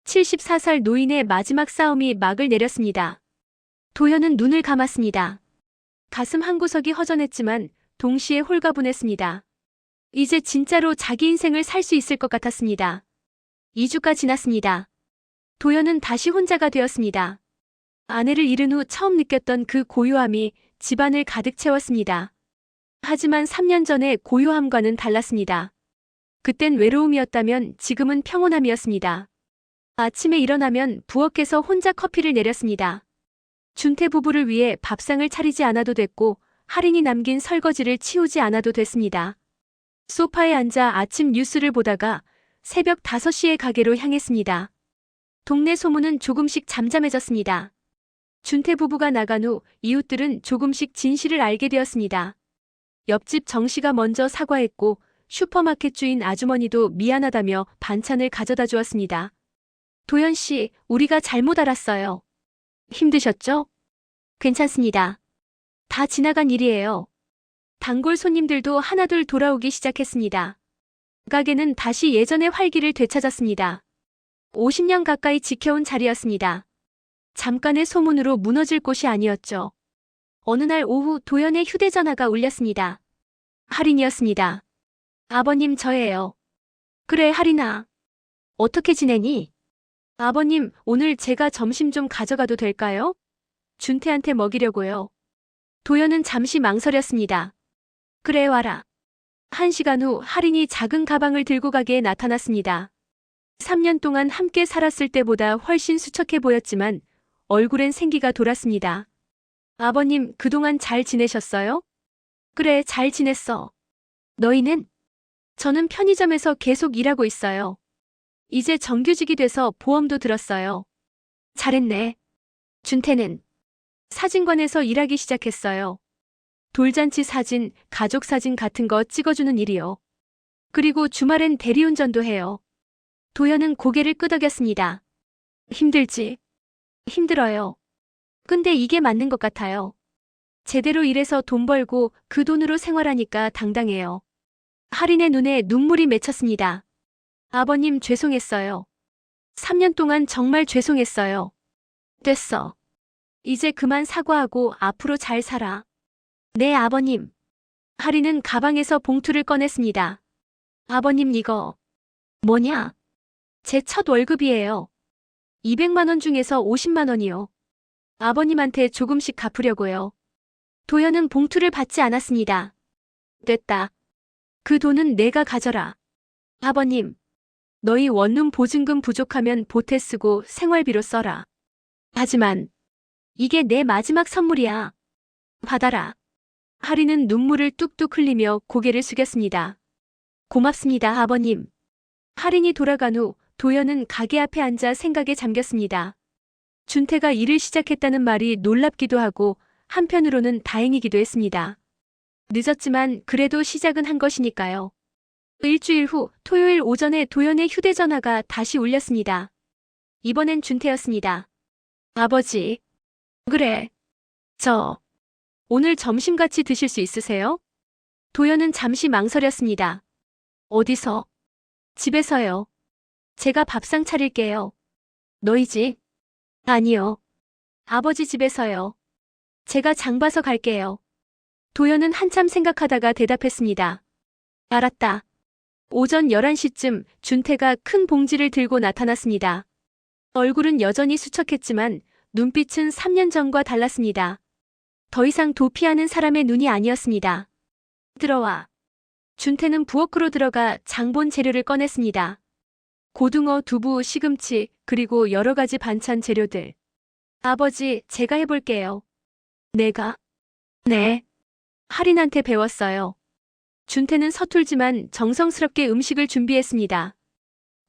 74살 노인의 마지막 싸움이 막을 내렸습니다. 도연은 눈을 감았습니다. 가슴 한구석이 허전했지만 동시에 홀가분했습니다. 이제 진짜로 자기 인생을 살 수 있을 것 같았습니다. 2주가 지났습니다. 도연은 다시 혼자가 되었습니다. 아내를 잃은 후 처음 느꼈던 그 고요함이 집안을 가득 채웠습니다. 하지만 3년 전의 고요함과는 달랐습니다. 그땐 외로움이었다면 지금은 평온함이었습니다. 아침에 일어나면 부엌에서 혼자 커피를 내렸습니다. 준태 부부를 위해 밥상을 차리지 않아도 됐고 할인이 남긴 설거지를 치우지 않아도 됐습니다. 소파에 앉아 아침 뉴스를 보다가 새벽 5시에 가게로 향했습니다. 동네 소문은 조금씩 잠잠해졌습니다. 준태 부부가 나간 후 이웃들은 조금씩 진실을 알게 되었습니다. 옆집 정씨가 먼저 사과했고 슈퍼마켓 주인 아주머니도 미안하다며 반찬을 가져다 주었습니다. 도연 씨, 우리가 잘못 알았어요. 힘드셨죠? 괜찮습니다. 다 지나간 일이에요. 단골 손님들도 하나둘 돌아오기 시작했습니다. 가게는 다시 예전의 활기를 되찾았습니다. 50년 가까이 지켜온 자리였습니다. 잠깐의 소문으로 무너질 곳이 아니었죠. 어느 날 오후 도연의 휴대전화가 울렸습니다. 할인이었습니다. 아버님, 저예요. 그래, 할인아. 어떻게 지내니? 아버님, 오늘 제가 점심 좀 가져가도 될까요? 준태한테 먹이려고요. 도연은 잠시 망설였습니다. 그래, 와라. 1시간 후 할인이 작은 가방을 들고 가게에 나타났습니다. 3년 동안 함께 살았을 때보다 훨씬 수척해 보였지만 얼굴엔 생기가 돌았습니다. 아버님, 그동안 잘 지내셨어요? 그래, 잘 지냈어. 너희는? 저는 편의점에서 계속 일하고 있어요. 이제 정규직이 돼서 보험도 들었어요. 잘했네. 준태는? 사진관에서 일하기 시작했어요. 돌잔치 사진, 가족 사진 같은 거 찍어주는 일이요. 그리고 주말엔 대리운전도 해요. 도연은 고개를 끄덕였습니다. 힘들지? 힘들어요. 근데 이게 맞는 것 같아요. 제대로 일해서 돈 벌고 그 돈으로 생활하니까 당당해요. 할인의 눈에 눈물이 맺혔습니다. 아버님, 죄송했어요. 3년 동안 정말 죄송했어요. 됐어. 이제 그만 사과하고 앞으로 잘 살아. 네, 아버님. 하리는 가방에서 봉투를 꺼냈습니다. 아버님, 이거 뭐냐? 제 첫 월급이에요. 200만 원 중에서 50만 원이요. 아버님한테 조금씩 갚으려고요. 도연은 봉투를 받지 않았습니다. 됐다. 그 돈은 내가 가져라. 아버님, 너희 원룸 보증금 부족하면 보태 쓰고 생활비로 써라. 하지만 이게 내 마지막 선물이야. 받아라. 하리는 눈물을 뚝뚝 흘리며 고개를 숙였습니다. 고맙습니다, 아버님. 하린이 돌아간 후 도연은 가게 앞에 앉아 생각에 잠겼습니다. 준태가 일을 시작했다는 말이 놀랍기도 하고 한편으로는 다행이기도 했습니다. 늦었지만 그래도 시작은 한 것이니까요. 일주일 후 토요일 오전에 도연의 휴대전화가 다시 울렸습니다. 이번엔 준태였습니다. 아버지. 그래. 오늘 점심 같이 드실 수 있으세요? 도연은 잠시 망설였습니다. 어디서? 집에서요. 제가 밥상 차릴게요. 너희 집? 아니요. 아버지 집에서요. 제가 장 봐서 갈게요. 도연은 한참 생각하다가 대답했습니다. 알았다. 오전 11시쯤 준태가 큰 봉지를 들고 나타났습니다. 얼굴은 여전히 수척했지만 눈빛은 3년 전과 달랐습니다. 더 이상 도피하는 사람의 눈이 아니었습니다. 들어와. 준태는 부엌으로 들어가 장본 재료를 꺼냈습니다. 고등어, 두부, 시금치, 그리고 여러 가지 반찬 재료들. 아버지, 제가 해볼게요. 내가? 네. 할인한테 배웠어요. 준태는 서툴지만 정성스럽게 음식을 준비했습니다.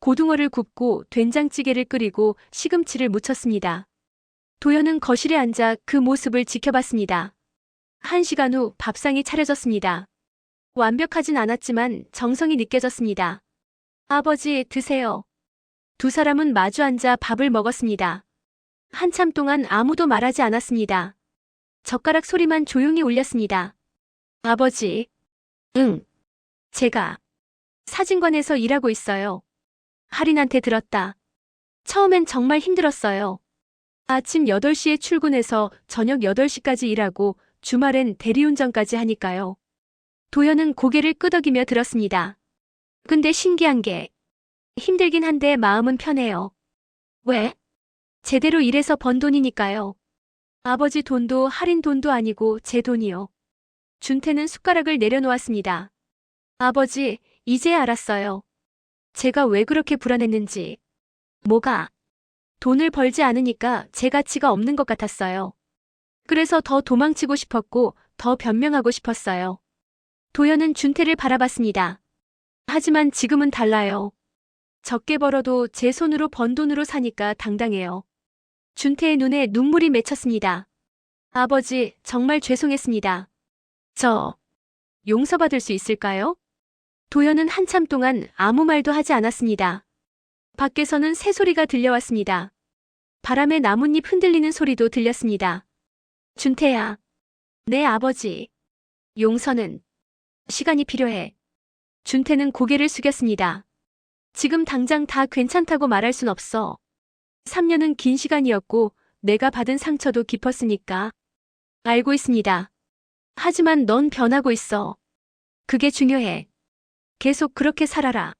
고등어를 굽고 된장찌개를 끓이고 시금치를 무쳤습니다. 도연은 거실에 앉아 그 모습을 지켜봤습니다. 1시간 후 밥상이 차려졌습니다. 완벽하진 않았지만 정성이 느껴졌습니다. 아버지, 드세요. 두 사람은 마주 앉아 밥을 먹었습니다. 한참 동안 아무도 말하지 않았습니다. 젓가락 소리만 조용히 울렸습니다. 아버지. 응. 제가 사진관에서 일하고 있어요. 할인한테 들었다. 처음엔 정말 힘들었어요. 아침 8시에 출근해서 저녁 8시까지 일하고 주말엔 대리운전까지 하니까요. 도연은 고개를 끄덕이며 들었습니다. 근데 신기한 게 힘들긴 한데 마음은 편해요. 왜? 제대로 일해서 번 돈이니까요. 아버지 돈도 할인 돈도 아니고 제 돈이요. 준태는 숟가락을 내려놓았습니다. 아버지, 이제 알았어요. 제가 왜 그렇게 불안했는지. 뭐가? 돈을 벌지 않으니까 제 가치가 없는 것 같았어요. 그래서 더 도망치고 싶었고 더 변명하고 싶었어요. 도연은 준태를 바라봤습니다. 하지만 지금은 달라요. 적게 벌어도 제 손으로 번 돈으로 사니까 당당해요. 준태의 눈에 눈물이 맺혔습니다. 아버지, 정말 죄송했습니다. 용서받을 수 있을까요? 도연은 한참 동안 아무 말도 하지 않았습니다. 밖에서는 새소리가 들려왔습니다. 바람에 나뭇잎 흔들리는 소리도 들렸습니다. 준태야. 네, 아버지. 용서는 시간이 필요해. 준태는 고개를 숙였습니다. 지금 당장 다 괜찮다고 말할 순 없어. 3년은 긴 시간이었고 내가 받은 상처도 깊었으니까. 알고 있습니다. 하지만 넌 변하고 있어. 그게 중요해. 계속 그렇게 살아라.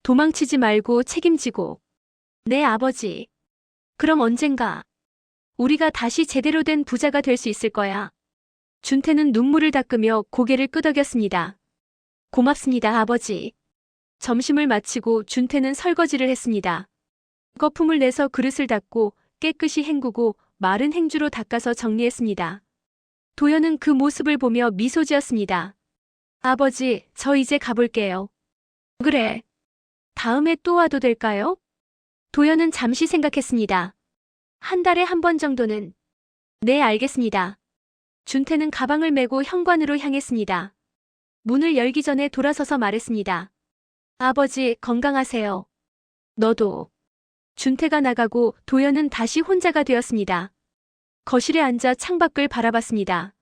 도망치지 말고 책임지고. 네, 아버지. 그럼 언젠가 우리가 다시 제대로 된 부자가 될 수 있을 거야. 준태는 눈물을 닦으며 고개를 끄덕였습니다. 고맙습니다, 아버지. 점심을 마치고 준태는 설거지를 했습니다. 거품을 내서 그릇을 닦고 깨끗이 헹구고 마른 행주로 닦아서 정리했습니다. 도연은 그 모습을 보며 미소 지었습니다. 아버지, 저 이제 가볼게요. 그래. 다음에 또 와도 될까요? 도연은 잠시 생각했습니다. 한 달에 한 번 정도는. 네, 알겠습니다. 준태는 가방을 메고 현관으로 향했습니다. 문을 열기 전에 돌아서서 말했습니다. 아버지, 건강하세요. 너도. 준태가 나가고 도연은 다시 혼자가 되었습니다. 거실에 앉아 창밖을 바라봤습니다.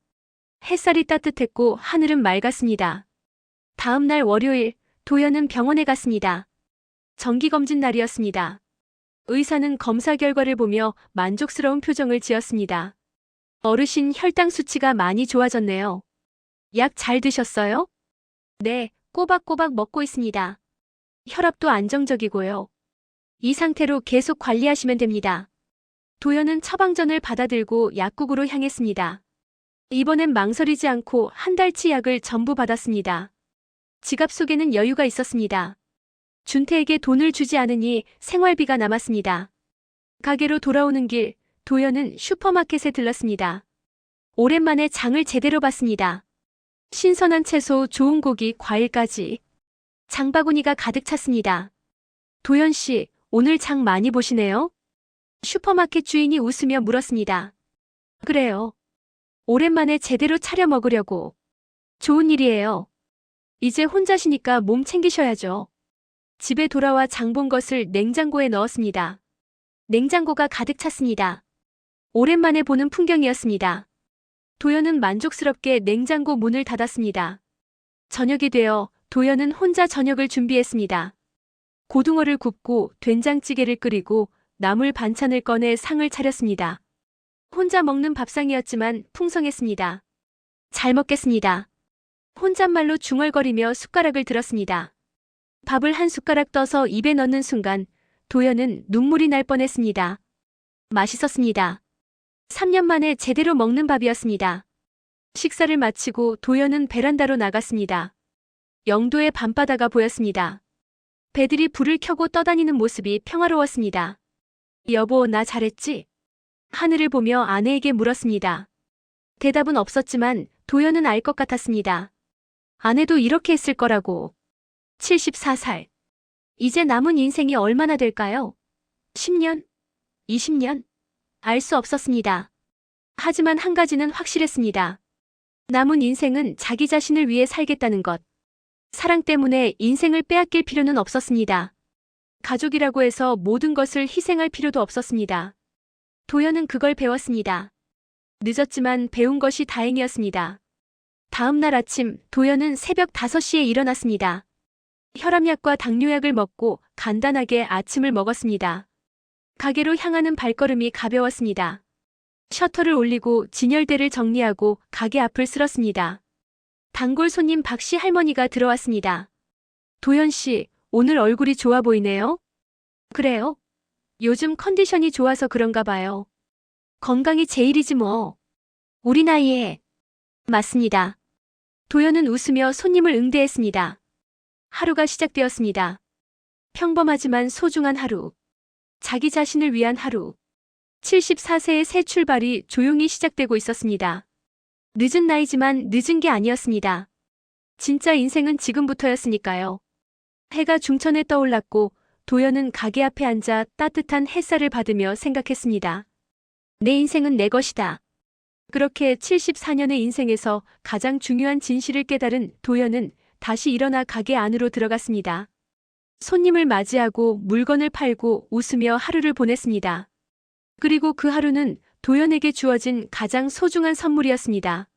햇살이 따뜻했고 하늘은 맑았습니다. 다음 날 월요일, 도연은 병원에 갔습니다. 정기검진 날이었습니다. 의사는 검사 결과를 보며 만족스러운 표정을 지었습니다. 어르신 혈당 수치가 많이 좋아졌네요. 약 잘 드셨어요? 네, 꼬박꼬박 먹고 있습니다. 혈압도 안정적이고요. 이 상태로 계속 관리하시면 됩니다. 도연은 처방전을 받아들고 약국으로 향했습니다. 이번엔 망설이지 않고 한 달치 약을 전부 받았습니다. 지갑 속에는 여유가 있었습니다. 준태에게 돈을 주지 않으니 생활비가 남았습니다. 가게로 돌아오는 길, 도연은 슈퍼마켓에 들렀습니다. 오랜만에 장을 제대로 봤습니다. 신선한 채소, 좋은 고기, 과일까지. 장바구니가 가득 찼습니다. 도연 씨, 오늘 장 많이 보시네요? 슈퍼마켓 주인이 웃으며 물었습니다. 그래요. 오랜만에 제대로 차려 먹으려고. 좋은 일이에요. 이제 혼자시니까 몸 챙기셔야죠. 집에 돌아와 장 본 것을 냉장고에 넣었습니다. 냉장고가 가득 찼습니다. 오랜만에 보는 풍경이었습니다. 도연은 만족스럽게 냉장고 문을 닫았습니다. 저녁이 되어 도연은 혼자 저녁을 준비했습니다. 고등어를 굽고 된장찌개를 끓이고 나물 반찬을 꺼내 상을 차렸습니다. 혼자 먹는 밥상이었지만 풍성했습니다. 잘 먹겠습니다. 혼잣말로 중얼거리며 숟가락을 들었습니다. 밥을 한 숟가락 떠서 입에 넣는 순간 도연은 눈물이 날 뻔했습니다. 맛있었습니다. 3년 만에 제대로 먹는 밥이었습니다. 식사를 마치고 도연은 베란다로 나갔습니다. 영도의 밤바다가 보였습니다. 배들이 불을 켜고 떠다니는 모습이 평화로웠습니다. 여보, 나 잘했지? 하늘을 보며 아내에게 물었습니다. 대답은 없었지만 도연은 알 것 같았습니다. 아내도 이렇게 했을 거라고. 74살. 이제 남은 인생이 얼마나 될까요? 10년? 20년? 알 수 없었습니다. 하지만 한 가지는 확실했습니다. 남은 인생은 자기 자신을 위해 살겠다는 것. 사랑 때문에 인생을 빼앗길 필요는 없었습니다. 가족이라고 해서 모든 것을 희생할 필요도 없었습니다. 도연은 그걸 배웠습니다. 늦었지만 배운 것이 다행이었습니다. 다음 날 아침 도연은 새벽 5시에 일어났습니다. 혈압약과 당뇨약을 먹고 간단하게 아침을 먹었습니다. 가게로 향하는 발걸음이 가벼웠습니다. 셔터를 올리고 진열대를 정리하고 가게 앞을 쓸었습니다. 단골 손님 박씨 할머니가 들어왔습니다. 도연 씨, 오늘 얼굴이 좋아 보이네요? 그래요? 요즘 컨디션이 좋아서 그런가 봐요. 건강이 제일이지 뭐. 우리 나이에. 맞습니다. 도연은 웃으며 손님을 응대했습니다. 하루가 시작되었습니다. 평범하지만 소중한 하루. 자기 자신을 위한 하루. 74세의 새 출발이 조용히 시작되고 있었습니다. 늦은 나이지만 늦은 게 아니었습니다. 진짜 인생은 지금부터였으니까요. 해가 중천에 떠올랐고 도연은 가게 앞에 앉아 따뜻한 햇살을 받으며 생각했습니다. 내 인생은 내 것이다. 그렇게 74년의 인생에서 가장 중요한 진실을 깨달은 도연은 다시 일어나 가게 안으로 들어갔습니다. 손님을 맞이하고 물건을 팔고 웃으며 하루를 보냈습니다. 그리고 그 하루는 도연에게 주어진 가장 소중한 선물이었습니다.